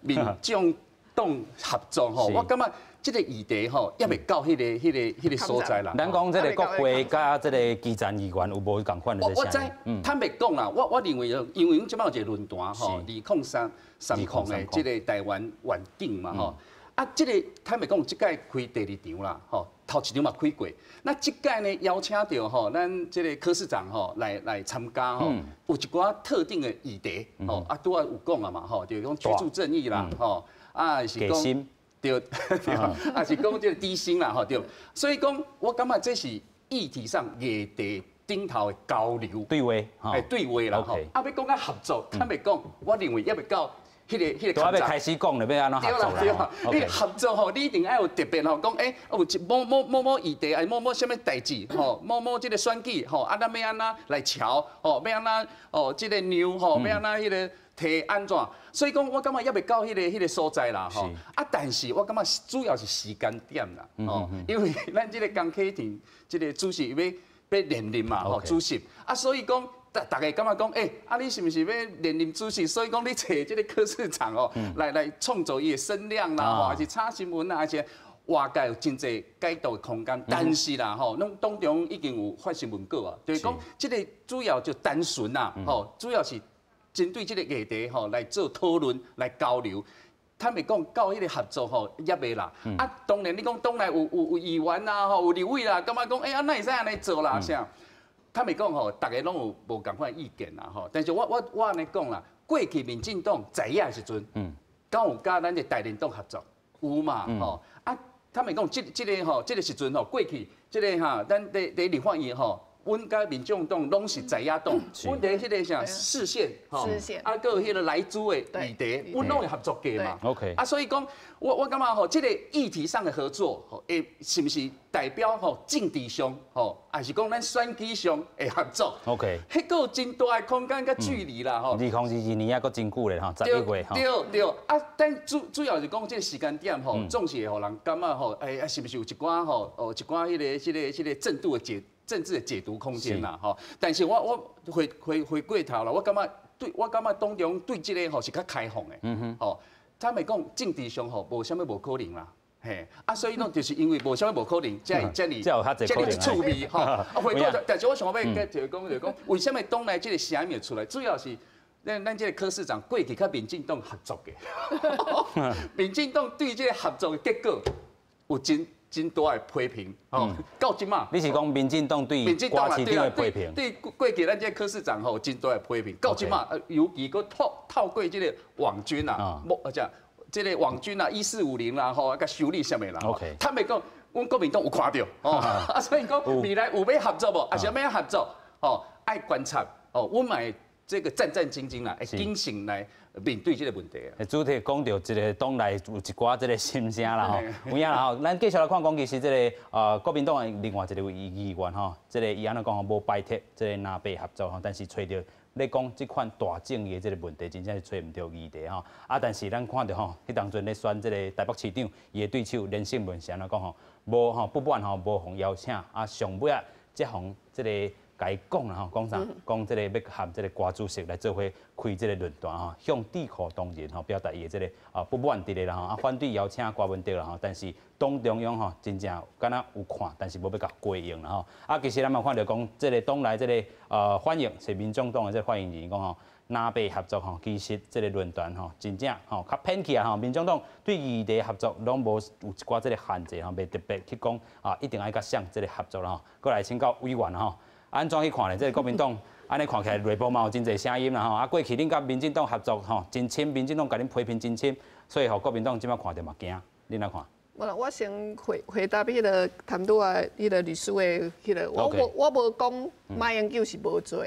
Speaker 3: 民众党合作吼，我感觉这个议题吼，也未到迄个所在啦。
Speaker 1: 咱讲这个国会甲这个基层议员有无共款的
Speaker 3: 我知，坦白讲啦，我认为因为阮即摆有一个论坛吼，2003的这个台湾愿景嘛吼。啊，这个坦白讲，即届开第2场啦，吼，头1场嘛开过。那即届呢，邀请到吼，咱这个柯市长吼来参加吼，有一寡特定的议题吼，啊，拄啊有讲啊嘛吼，就是讲居住正义啦，吼，啊是讲对，啊是讲这个低薪啦，吼对。所以讲，我感觉这是议题上议题顶头的交流
Speaker 1: 对话，
Speaker 3: 对话啦吼。啊，要讲到合作，坦白讲，我认为也未到。迄个
Speaker 1: 要开始讲了，要安怎合作啦？
Speaker 3: 对啦，你合作吼，你一定要有特别吼，讲有某某议题，某什么代志吼，某这个选举吼，啊，咱要安怎来瞧吼，要安怎这个牛吼，要安怎迄个提安怎？所以讲，我感觉也未到迄个所在啦吼。啊，但是我感觉主要是时间点啦，吼，因为咱这个江启廷这个主席要连任嘛，吼，主席啊，所以讲。大家感觉讲，啊，你是不是要连任主席？所以讲你找这个柯市长哦，来创造伊的声量啦，吼，还是炒新闻啊，而且外界有真侪改动的空间。但是啦，吼，咱当中已经有发新闻稿啊，就是讲这个主要就单纯啦，吼，主要是针对这个议题吼来做讨论、来交流。坦白讲，到迄个合作吼也袂啦。啊，当然你讲党内有议员啦，吼有立委啦，感觉讲啊，那会使安尼做啦，啥？坦白讲吼，大家拢有无共款意见啦，吼。但是我安尼讲啦，过去民进党在野的时阵，敢有甲咱的大连党合作？有嘛，吼。啊，坦白讲，这个时阵吼，过去这个哈，咱伫立法院吼。阮甲民众党拢是在野党，阮伫迄个啥视线，吼，啊，搁有迄个来租的议题，阮拢会合作过嘛。
Speaker 1: OK，
Speaker 3: 啊，所以讲，我感觉吼，这个议题上的合作，吼，是不是代表吼政治上，吼，还是讲咱选举上会合作
Speaker 1: ？OK，
Speaker 3: 迄个有真大的空间甲距离啦，吼。
Speaker 1: 2022年啊，搁真久咧，吼，11月吼。
Speaker 3: 对，啊，但主要是讲这个时间点，吼，总是会互人感觉吼，是不是有一寡吼，一寡迄个正度的政治的解读空间啦，吼，但是我回过头啦，我感觉当中对这个吼是较开放的，吼，他们讲政治上吼无啥物无可能啦，嘿，啊，所以呢，就是因为无啥物无可能，才会趣味，吼，啊，回过头，但是我想要就是讲，为什么党内这个声音出来，主要是咱这个柯市长过去甲民进党合作的，民进党对这个合作的结果有真大的批评，哦，到即嘛，
Speaker 1: 你是讲民进党对瓜市长的批评？
Speaker 3: 对，过去咱这柯市长吼，真大的批评，到即嘛，尤其佮透过这个网军啊，这个网军啊，1450啦，吼，甲修理啥物啦，坦白讲，阮国民党有看到，哦，啊，所以讲未来有要合作无，还是要合作，哦，爱观察，哦，阮嘛会这个战战兢兢啦，会谨慎来面对这个问题啊。
Speaker 1: 主题讲到这个党内有一寡这个心声啦吼，有影啦吼，咱继续来看讲，其实这个国民党的另外一个议员吼，这个伊安怎讲吼，无摆脱这个南北合作吼，但是找到咧讲这款大政的这个问题，真正是找唔到议题吼。啊，但是咱看到吼，迄当阵咧选这个台北市长，伊的对手连胜文是安怎讲吼，无吼不满吼，无互邀请，啊上尾啊，才互这个。甲伊讲啦吼，讲啥？讲这个要含这个瓜主席来做伙开这个论坛吼，向智库当人吼表达伊的这个不满伫咧啦吼，啊反对邀请瓜文德啦吼，但是党中央吼真正敢若有看，但是无要甲回应啦吼。啊，其实咱嘛看到讲，这个党内这个反应是民众党的这个发言人讲吼，南北合作吼，其实这个论坛吼真正吼较偏去啊吼，民众党对议题合作拢无有一寡这个限制吼，袂特别去讲啊，一定爱甲向这个合作啦吼。过来请教委员吼。安怎去看咧？这个国民党安尼看起来内部嘛有真侪声音啦吼。啊，过去恁甲民进党合作吼，真深，民进党甲恁批评真深，所以吼国民党即摆看着嘛惊。恁来看？
Speaker 4: 我先回答迄个谈到啊，迄个律师的迄个，我无讲马英九是无做。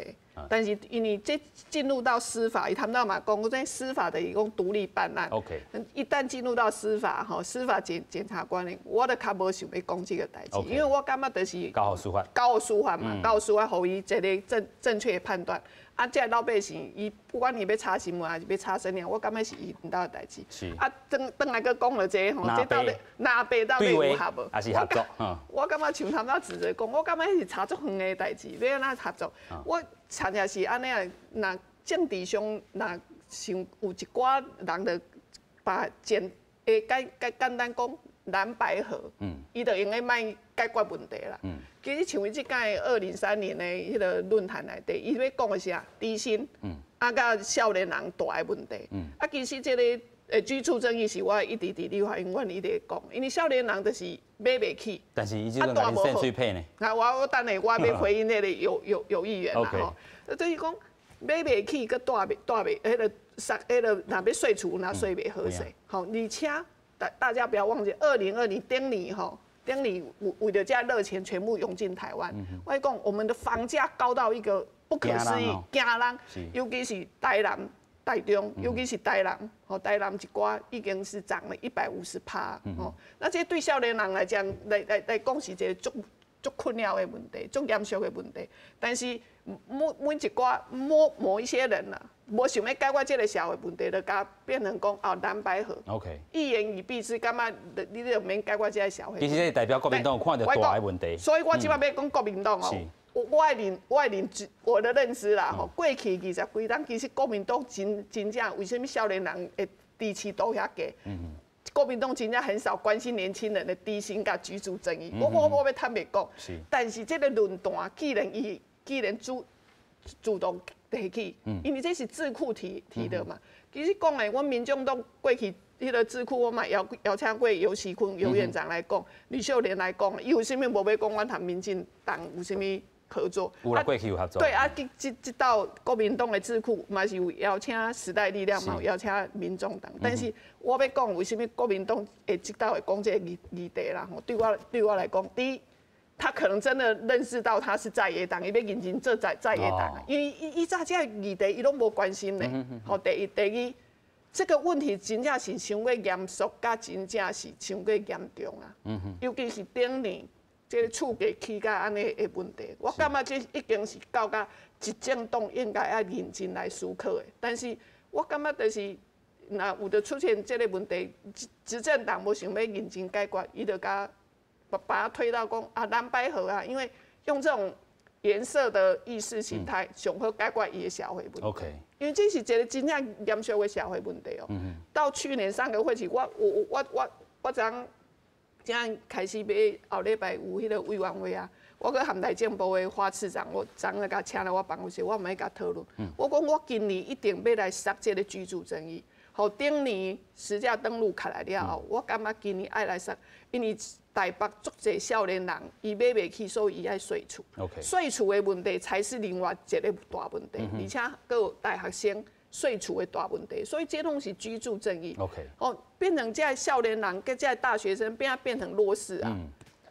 Speaker 4: 但是因为这进入到司法，伊谈到嘛，讲这司法的一共独立办案。
Speaker 1: OK。
Speaker 4: 一旦进入到司法，吼，司法检察官的，我都较无想要讲这个代志，因为我感觉就是
Speaker 1: 交互司法，
Speaker 4: 交互司法嘛，交互司法，互伊一个正确的判断。啊，这老百姓，伊不管你要查新闻还是要查什么，我感觉是伊唔到的代志。
Speaker 1: 是。
Speaker 4: 啊，等来个讲了这吼，这到底南北到底有合无？
Speaker 1: 还是合作？
Speaker 4: 我感觉像他们要指责讲，我感觉是查足远的代志，要安怎合作？我常常是安尼啊，那政治上那像有一寡人就把简单讲蓝白合，伊就用来卖解决问题啦。其实像伊即届2003年的迄个论坛内底，伊要讲的是啊，低薪，啊，甲少年人大的问题。啊，其实这个居住正义是我一直伫立法院我一直讲，因为少年人就是买袂起。
Speaker 1: 但是伊即阵甲你先水配呢？
Speaker 4: 啊，我等下我要回应迄个有议员啦吼，就是讲买袂起，佮大袂，迄个若要税厝，若税袂好势。吼，而且大家不要忘记，2020顶年吼。顶年为了这热钱全部涌进台湾，我讲我们的房价高到一个不可思议，惊人，尤其是台南、台中，尤其是台南，台南一寡已经是涨了150%，那这对少年人来讲，来讲是一个足困扰的问题，足严肃的问题。但是每一寡某一些人啊，无想要解决这个社会问题，就甲变成讲哦蓝白合。
Speaker 1: OK。
Speaker 4: 一言以蔽之，感觉你就免解决这个社会。
Speaker 1: 其实这代表国民党看到大的问题。
Speaker 4: 所以我即摆要讲国民党哦，我的认知啦吼，过去20几年，其实国民党真正为什么少年人会支持度遐低？国民党真正很少关心年轻人的低薪甲居住正义。我要坦白讲，但是这个论坛既然主动提起，因为这是智库提的嘛。其实讲诶，阮民众党过去迄个智库我嘛邀请过游锡堃游院长来讲，吕秀莲来讲，伊有啥物无要讲，阮谈民进党有啥物合作？
Speaker 1: 有啦，过去有合作。
Speaker 4: 对啊，这道国民党的智库嘛是有邀请时代力量，嘛有邀请民众党，但是我要讲为什么国民党会这道会讲这个议题啦？吼，对我来讲，第一，他可能真的认识到他是在野党，伊要认真做在野党，因为伊早这议题伊拢无关心呢。好，第一，第二。这个问题真正是伤过严肃，甲真正是伤过严重啊！尤其是顶年这个厝价起甲安尼的问题，我感觉这已经是到甲执政党应该要认真来思考的。但是我感觉就是那有的出现这个问题，执政党无想要认真解决，伊就把它推到讲啊蓝白合啊，因为用这种颜色的意识形态上好解决伊的社会问题。
Speaker 1: OK。
Speaker 4: 因为这是一个真正严肃的社会问题哦。到去年3个会期，我正开始要后礼拜有迄个委员会啊，我去含内政部的花次长，我昨下甲请来我办公室，我咪甲讨论。我讲我今年一定要来杀这个居住争议。好，顶年实价登录开来了后，我感觉今年爱来杀，因为台北足侪少年人，伊买袂起，所以伊爱税厝。税厝的问题才是另外一个大问题，而且佫有大学生税厝的大问题，所以这拢是居住正义。哦，变成这少年人跟这大学生变成弱势啊。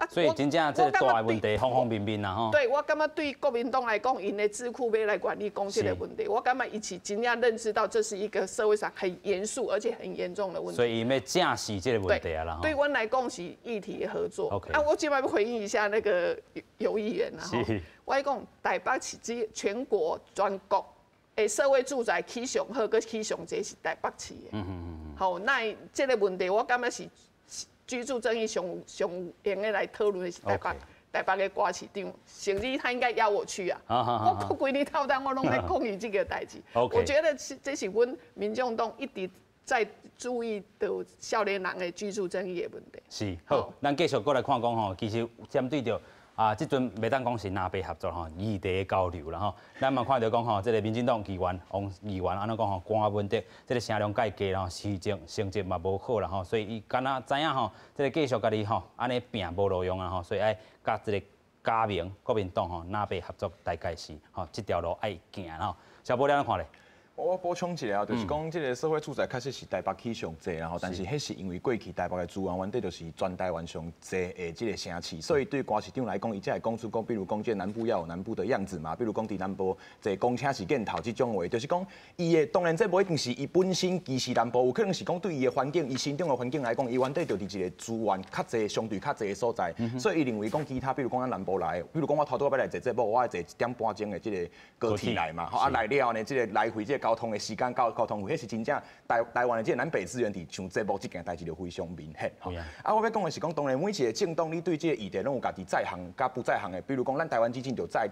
Speaker 1: 所以真正这个大问题方方面面啦吼。
Speaker 4: 对，我感觉对国民党来讲，因的智库要来管理讲这个问题，我感觉一起真正认识到这是一个社会上很严肃而且很严重的问题。
Speaker 1: 所以伊要正视这个问题啊啦。
Speaker 4: 对我来讲是议题的合作。啊，我今摆要回应一下那个游议员啦。我讲台北市全国全国的社会住宅起上好，佮起上济是台北市的。好，那这个问题我感觉是。居住正义上用的来讨论的是台北的瓜市长，甚至他应该邀我去啊。我规日透当我拢在抗议这个代志。我觉得这是阮民众党一直在注意的少年人的居住正义的问题。
Speaker 1: 是好，咱继续过来看讲吼，其实针对着。即阵袂当讲是南北合作吼，议题的交流啦吼。咱嘛看到讲吼，这个民进党议员王议员安怎讲吼，官文德这个声量介低啦，施政成绩嘛无好啦吼，所以伊敢若知影吼，这个继续家己吼安尼拼无路用啊吼，所以爱甲这个加明国民党吼南北合作大概是吼，这条路爱行吼。小波你看咧？
Speaker 5: 我补充一下啊，就是讲这个社会住宅确实是台北起上济，然后但是迄是因为过去台北的资源原底就是全台湾上济的这个城市，所以对瓜市长来讲，伊才会讲出讲，比如讲这南部要有南部的样子嘛，比如讲伫南部这公车是建头这种话，就是讲伊的当然这无一定是伊本身歧视南部，有可能是讲对伊的环境，伊生长的环境来讲，伊原底就伫一个资源较济、相对较济的所在，所以伊认为讲其他，比如讲咱南部来，比如讲我头拄要来坐这部，我要坐1点半钟的这个高铁来嘛，啊来了呢，这个来回这个交通的时间交通费，迄是真正台湾的这个南北资源伫像节目这件代志就非常明显吼。啊，我要讲的是讲，当然每一个政党你对这个议题拢有家己在行甲不在行的，比如讲咱台湾基金就咱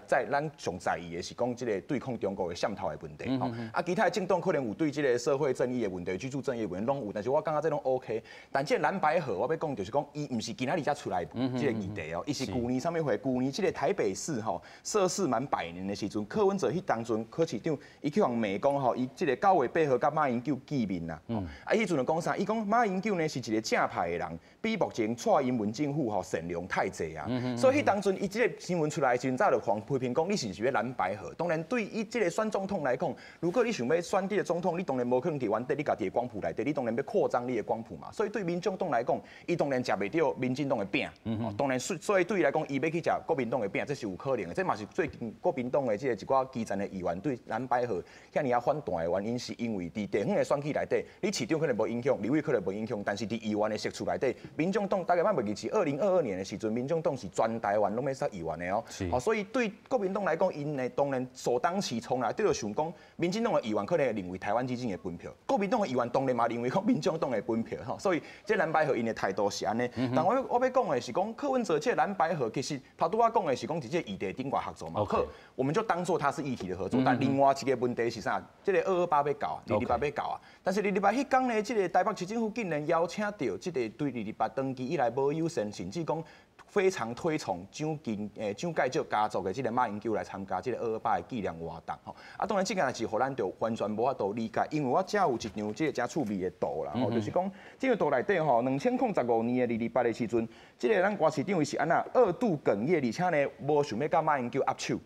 Speaker 5: 上在意的是讲这个对抗中国的渗透的问题吼。啊，其他的政党可能有对这个社会正义的问题、居住正义的问题拢有，但是我感觉这拢 OK。但这个蓝白合我要讲就是讲，伊唔是今仔日才出来这个议题哦，伊是去年啥物会？去年这个台北市吼设市满100年的时阵，柯文哲迄当阵柯市长伊去向美讲吼，伊这个9月8号甲马英九见面啦。啊，迄阵就讲啥？伊讲马英九呢是一个正派的人，比目前蔡英文政府吼善良太济啊。所以迄当阵伊这个新闻出来的时阵，早就狂批评讲你是要蓝白合。当然对伊这个选总统来讲，如果你想要选这个总统，你当然无可能伫原地你家己的光谱内底，你当然要扩张你的光谱嘛。所以对民众党来讲，伊当然食袂到民进党的饼。当然，所以对伊来讲，伊要去食国民党的饼，这是有可能的。这嘛是最近国民党的这个一寡基层的议员对蓝白合遐尔啊反弹的原因，是因为伫地方的选区内底，你市长可能无影响，立委可能无影响，但是伫议员的席处内底，民众党大概袂记是2022年的时阵，民众党是全台湾拢要杀议员的哦。所以对国民党来讲，因呢当然首当其冲啦，对着想讲，民进党的议员可能会认为台湾基金的分票，国民党的议员当然嘛认为讲民众党的分票吼。所以这蓝白合因的态度是安尼。但我要讲的是讲，柯文哲这蓝白合其实头拄我讲的是讲，伫这议题顶外合作嘛。我们就当做它是议题的合作。但另外一个问题是啥？这个228要到啊，228要到啊。但是228迄天呢，这个台北市政府竟然邀请到这个对228登记以来无优先，甚至讲非常推崇蒋介石家族的这个马英九来参加这个228的纪念活动吼。啊，当然这件是互咱就完全无法度理解，因为我遮有一张这个真趣味的图啦，吼，就是讲这个图内底吼，2015年的228的时阵，这个咱瓜市长伊是安那2度哽咽，而且呢无想要甲马英九握手。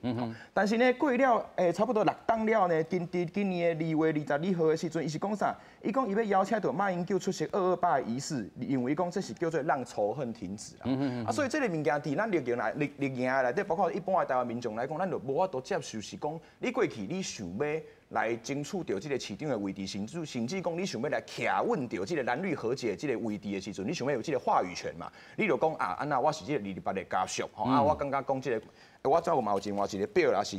Speaker 5: 但是呢过了差不多6档了呢，今年的2月22号的时阵，伊是讲啥？伊讲伊要邀请到马英九出席228的仪式，因为讲这是叫做让仇恨停止啊。所以这个物件伫咱历营内底，包括一般的台湾民众来讲，咱就无法度接受是讲你过去你想要来争取到这个市长的位置，甚至讲你想要来徛稳到这个蓝绿和解的这个位置的时阵，你想要有这个话语权嘛？你就讲啊，安那我是这个228的家属吼啊，我感觉讲这个。我再有嘛有另外一个表啦，是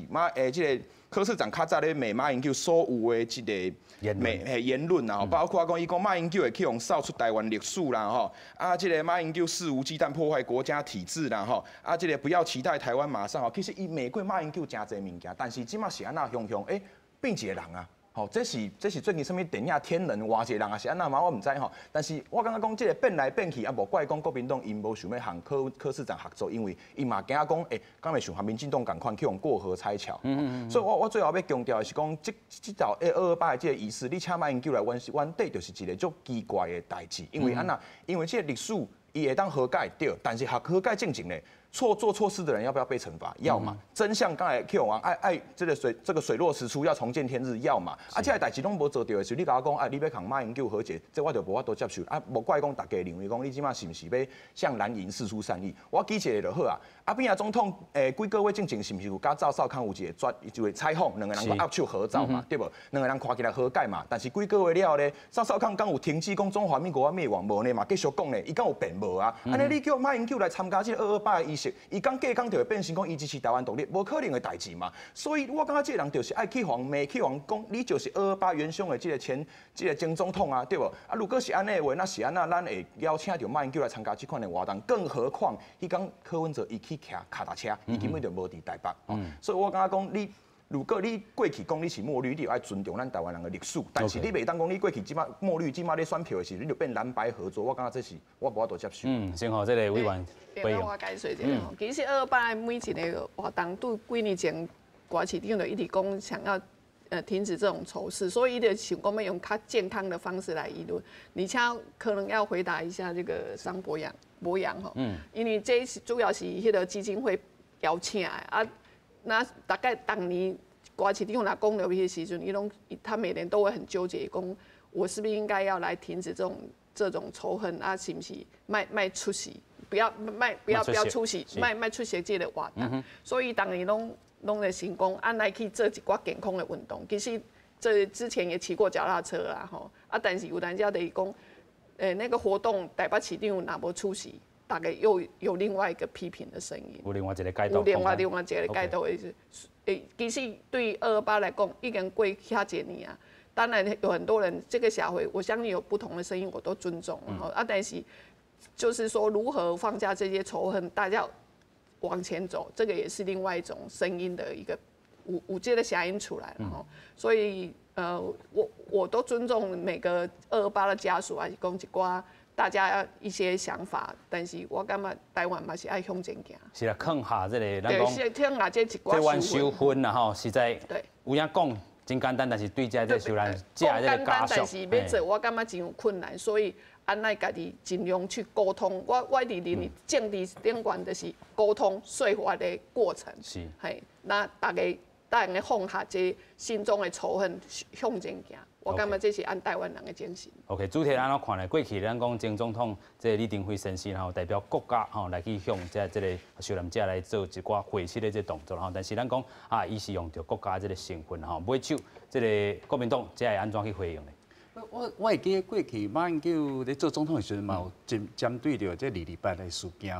Speaker 5: 这个柯市长较早咧骂马英九所有的这个言论啦，包括讲伊讲马英九会去用扫出台湾历史啦吼，啊，这个马英九肆无忌惮破坏国家体制啦吼，啊，这个不要期待台湾马上吼，其实伊骂过马英九真侪物件，但是即马是安那雄变一个人啊。吼，这是最近什么电影《天人》换一个人啊是安那嘛？我唔知吼。但是我感觉讲这个变来变去，啊无怪讲国民党因无想要和柯市长合作，因为伊嘛惊讲敢会像和民进党共款去用过河拆桥。所以我最后要强调的是讲，这道228的这个仪式，你请马英九来原底就是一个足奇怪的代志，因为安那，因为这个历史伊会当和解对，但是和解进程呢？做错事的人要不要被惩罚？要嘛。真相刚才 Q 王爱这个水落石出，要重见天日，要嘛。啊，这个代志拢无做到的时候，你甲我讲啊，你要同马英九和解，这我就无法度接受。啊，无怪讲大家认为讲你即马是毋是要向蓝营释出善意？我记一个就好啊。啊，边啊总统几个月之前是毋是有甲赵少康有一个采访，两个人握手合照嘛，对无？两个人看起来和解嘛。但是几个月了咧，赵少康刚有停止讲中华民国灭亡无呢嘛？继续讲咧，伊敢有变无啊？安尼你叫马英九来参加这个228的仪式？伊讲就会变成讲伊支持台湾独立，无可能的代志嘛。所以我感觉这个人就是爱去骂去讲你就是228元凶的这个前总统啊，对无？啊，如果是安尼的话，那是安那咱会邀请到马英九来参加这款的活动，更何况伊讲柯文哲伊去骑脚踏车，伊根本就无伫台北。所以我感觉讲如果你过去讲你是墨绿，你就要尊重咱台湾人的历史。但是你袂当讲你过去即马墨绿，即马咧选票的时候，你就变蓝白合作。我感觉这是我无法度接受。
Speaker 1: 先好，这个委员
Speaker 4: 回应。我解释一下吼，其实228每一个活动对几年前国市长就一直讲想要停止这种仇视，所以伊就想讲要用较健康的方式来议论。而且可能要回答一下这个商博洋吼，因为这是主要是迄个基金会邀请的啊。那大概当年国市长来讲到迄时阵，他每年都会很纠结，讲我是不是应该要来停止这种仇恨啊？是不是卖出席？不要出席，卖出席这个活动。所以当年拢在想讲，按来去做一寡健康的运动。其实这之前也骑过脚踏车啦，吼啊，但是有人家就是讲，那个活动台北市长若无出席。大概又有另外一个批评的声音，
Speaker 1: 有另外一个解读，
Speaker 4: 有另外一个解读的意思。其实对于228来讲，已经过遐几年啊。当然有很多人这个社会，我相信有不同的声音，我都尊重。啊，但是就是说如何放下这些仇恨，大家往前走，这个也是另外一种声音的一个有这个声音出来了。所以我都尊重每个228的家属啊，是讲一寡。大家一些想法，但是我感觉台湾嘛是爱向前行。
Speaker 1: 是啦，放下这个，
Speaker 4: 咱讲，对，放下这一寡
Speaker 1: 收分啦吼，实在有影讲真简单，但是对这受人这个家属，
Speaker 4: 但是要做，我感觉真有困难，所以按耐家己尽量去沟通。我伫认政治顶端就是沟通说服的过程。
Speaker 1: 是，
Speaker 4: 嘿，那大家放下这心中的仇恨，向前行。我感觉这是按台湾人的精神。
Speaker 1: OK， 主题安怎看呢？过去咱讲前总统这李登辉先生吼，代表国家吼来去向这个受难者来做一寡回息的这动作吼，但是咱讲啊，伊是用着国家这个身份吼，买手这个国民党这会安怎去回应呢？
Speaker 3: 我会记得过去马英九咧做总统的时阵嘛，有针对着这228的事件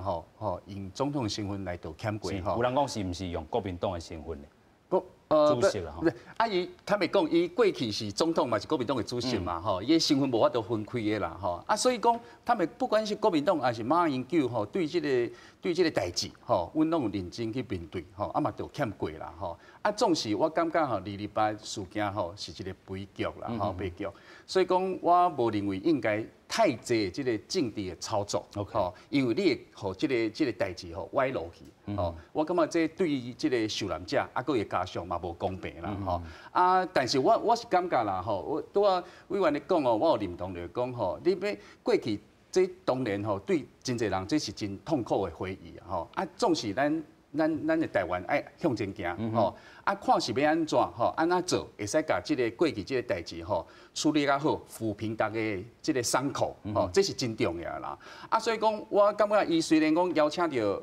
Speaker 3: 用总统的身份来道歉过吼。
Speaker 1: 有人讲是毋是用国民党的身份呢？主席啦。
Speaker 3: 不是，伊坦白讲，伊过去是总统嘛，是国民党的主席嘛，吼，伊的身份无法度分开的啦，吼。所以讲，他们不管是国民党还是马英九，吼，对这个代志，吼，阮拢有认真去面对，吼，嘛就欠过啦，吼。总是我感觉吼，228事件吼是一个悲剧啦，吼，悲剧。所以讲，我无认为应该太济这个政治的操作，吼，因为你会互这个代志吼歪落去，吼，我感觉这对于这个受难者佮伊家属嘛无公平啦，吼。但是我是感觉啦，吼，我拄啊委员咧讲哦，我有认同就讲吼，你要过去这当然吼，对真侪人这是真痛苦的回忆吼。总是咱的台湾爱向前行吼。看是要安怎吼，安怎做会使甲这个过去这个代志吼处理较好，抚平大家这个伤口吼，这是真重要啦。所以讲，我感觉伊虽然讲邀请到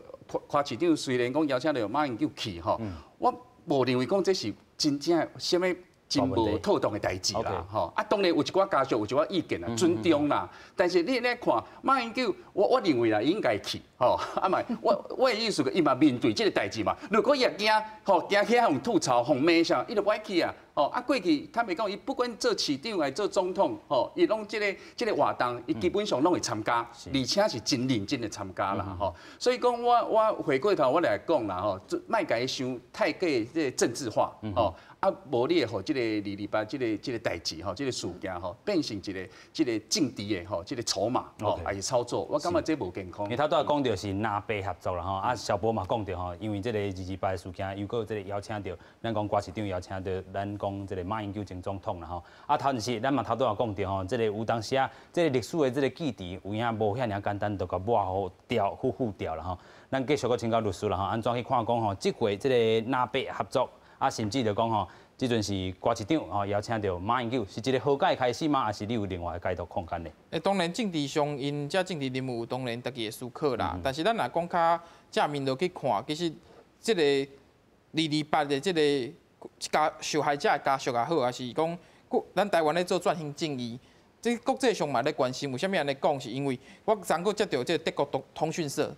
Speaker 3: 花市长，虽然讲邀请到马英九去吼，我无认为讲这是真正什么真无妥当的代志啦，吼。当然有一寡家属有一寡意见啦，尊重啦。但是你咧看马英九，我认为啦，应该去，吼。我的意思个，伊嘛面对这个代志嘛。如果伊也惊，吼，惊起互吐槽、互骂啥，伊就袂去啊。过去坦白讲，伊不管做市长还是做总统，吼，伊拢这个活动，伊基本上拢会参加，而且是真认真的参加啦，吼。所以讲，我回过头我来讲啦，吼，莫甲伊想太过这政治化，吼。无你会互这个228这个代志吼，这个事件吼，变成这个政治的吼，这个筹码吼，还是操作，我感觉这无健康。
Speaker 1: 你头拄仔讲到是南北合作啦吼，小波嘛讲到吼，因为这个228的事件，又搁这个邀请到咱讲郭市长邀请到咱讲这个马英九前总统啦吼，但是咱嘛头拄仔讲到吼，这个有当时啊，这个历史的这个记忆有影无遐尔简单，就甲抹好掉、糊掉啦吼。咱继续搁请教律师啦吼，安怎去看讲吼，这回这个南北合作？甚至就讲吼，即阵是郭市长吼邀请到马英九，是一个和解开始吗？还是你有另外解读空间呢？
Speaker 2: 当然政治上因这政治任务当然家己的思考啦，但是咱若讲较正面落去看，其实这个228的这个受害者的家属也好，还是讲咱台湾咧做转型正义。这国际上嘛咧关心，为虾米安尼讲？是因为我昨个接到这德国通讯社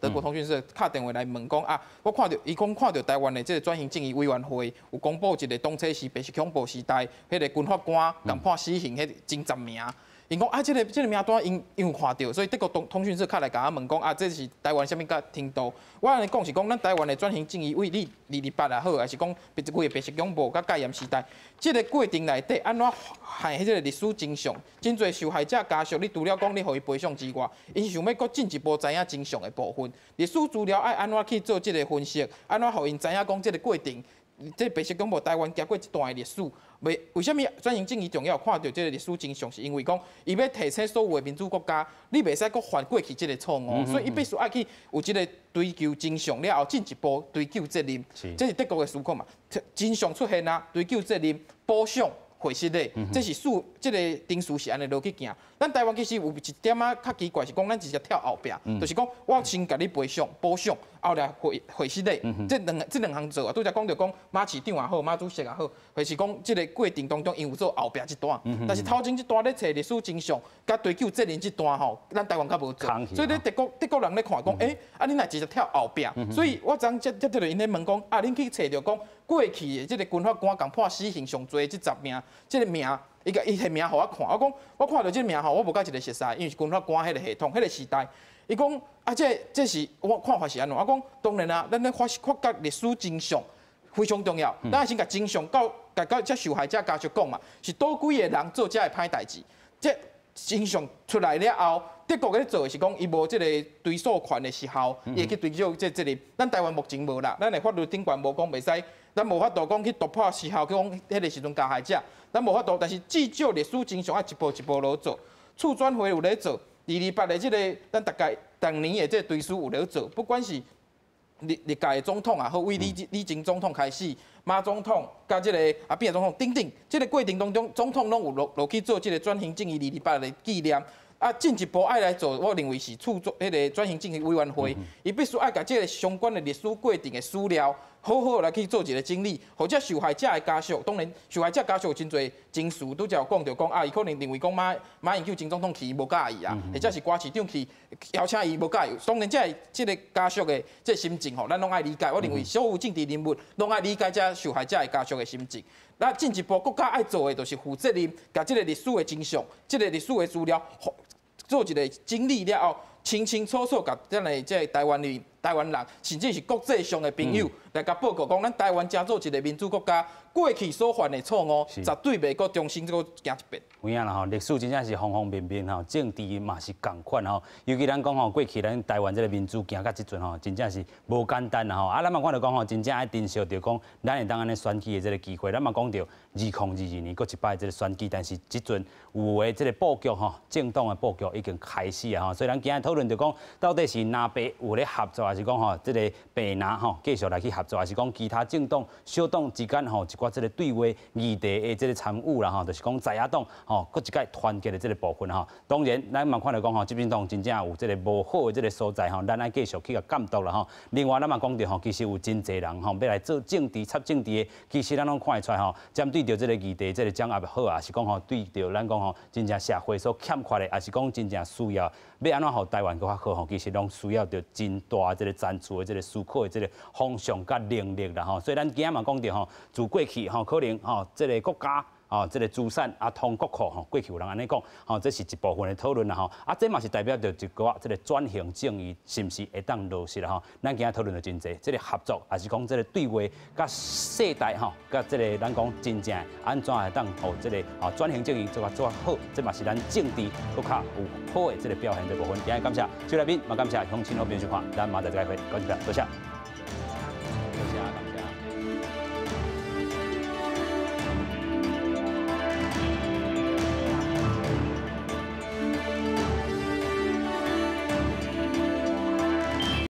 Speaker 2: 敲电话来问讲我看到伊讲看到台湾的这个转型正义委员会有公布一个当初是白色恐怖时代迄个军法官共判死刑迄前10名。因讲这个名单因有看到，所以德国通讯社敲来甲我问讲这是台湾虾米个程度？我安尼讲是讲咱台湾的转型正义为你228也好，还是讲规个白色恐怖甲戒严时代，这个过程内底安怎害迄个历史真相？真侪受害者家属，你除了讲你互伊赔偿之外，因想要搁进一步知影真相的部分，历史资料爱安怎去做这个分析，安怎互因知影讲这个过程。这白色恐怖台湾经过一段的历史，为什么转型正义重要？看到这个历史真相，是因为讲伊要提醒所有的民主国家，你袂使搁犯过去这个错误，所以伊必须爱去有这个追求真相了后，进一步追究责任。这是德国的思考嘛？真相出现啊，追究责任，补偿。回失的，这是这个定数是安尼落去行。咱台湾其实有一点较奇怪，是讲咱直接跳后壁，就是讲我先甲你赔偿、补偿，后来回失的，这两项做啊。拄则讲到讲马市长也好，马主席也好，或是讲这个过程当中，因有做后壁这段，但是头前这段咧找历史真相，甲追究责任这段吼，咱台湾较无做。所以咧德国人咧看讲，你若直接跳后壁，所以我昨接到因咧问讲，恁去找着讲过去的这个军法官共判死刑上侪这10名。这个名，伊迄名互我看，我讲我看到这个名吼，我无甲一个熟悉，因为是军法官迄个系统、迄个时代。伊讲这是我看法是安怎？我讲当然啊，咱咧发觉历史真相非常重要。咱先甲真相甲这受害者家属讲嘛，是倒几个人做这个歹代志。这真相出来了后，德国咧做的是讲伊无这个追诉权的时候，伊会去追究这责任。咱台湾目前无啦，咱的法律顶悬无讲袂使。咱无法度讲去突破时效，去讲迄个时阵加害者，咱无法度。但是至少历史真相要一步一步落做，处转会有咧做，228的这个咱大概当年的这个追诉有咧做，不管是历届的总统也好，为李前总统开始，马总统甲这个阿扁总统等等，这个过程当中，总统拢有落去做这个转型正义228的纪念。进一步爱来做，我认为是迄个转型正义委员会，伊必须爱甲这个相关的历史过程的资料，好好来去做一个整理，或者受害者的家属，当然受害者家属有真侪情绪，拄则有讲到讲啊，伊可能认为讲马英九前总统去无介意啊，或者是瓜市长去邀请伊无介意。当然，这个家属的这心情吼，咱拢爱理解。我认为所有政治人物拢爱理解这受害者的家属的心情。那进一步国家爱做的就是负责任，把这个历史的真相、这个历史的资料做一个整理了后，清清楚楚甲咱的这台湾人，甚至是国际上的朋友来甲报告讲，咱台湾真做一个民主国家，过去所犯的错误，绝对袂阁重新再行一遍。
Speaker 1: 有影啦吼，历史真正是方方面面吼，政治嘛是共款吼。尤其咱讲吼，过去咱台湾这个民主行到即阵吼，真正是无简单啦吼。啊，咱嘛看到讲吼，真正爱珍惜着讲，咱会当安尼选举的这个机会。咱嘛讲到2022年，搁一摆这个选举，但是即阵有诶这个布局吼，政党的布局已经开始啊吼。所以咱今日讨论着讲，到底是南北有咧合作，还是讲吼，这个北南吼继续来去合作，还是讲其他政党、小党之间吼一寡这个对话议题的这个参与啦吼，就是讲在野党吼，搁一个团结的这个部分吼。当然，咱嘛看到讲吼，执政党真正有这个无好的这个所在吼，咱爱继续去甲监督啦吼。另外，咱嘛讲到吼，其实有真侪人吼要来做政治、插政治的，其实咱拢看会出来吼，针对着这个议题、这个掌握好啊，是讲吼对着咱讲吼，真正社会所欠缺的，也是讲真正需要要安怎互台湾搁较好吼，其实拢需要着真大这个赞助的这个思考的这个方向甲能力啦吼。所以咱今日嘛讲到吼，自过去吼可能吼这个国家。这个资产通国库过去有人安尼讲，这是一部分的讨论啦吼。这嘛是代表着一个这个转型正义是不是会当落实啦吼？咱今日讨论了真侪，这个合作还是讲这个对话，甲世代吼，甲这个咱讲真正安怎会当互这个转型正义做较好，这嘛是咱政治搁较有好的这个表现的部分。今日感谢邱来宾，嘛感谢乡亲好朋友收看，咱马仔再会，感谢，多谢。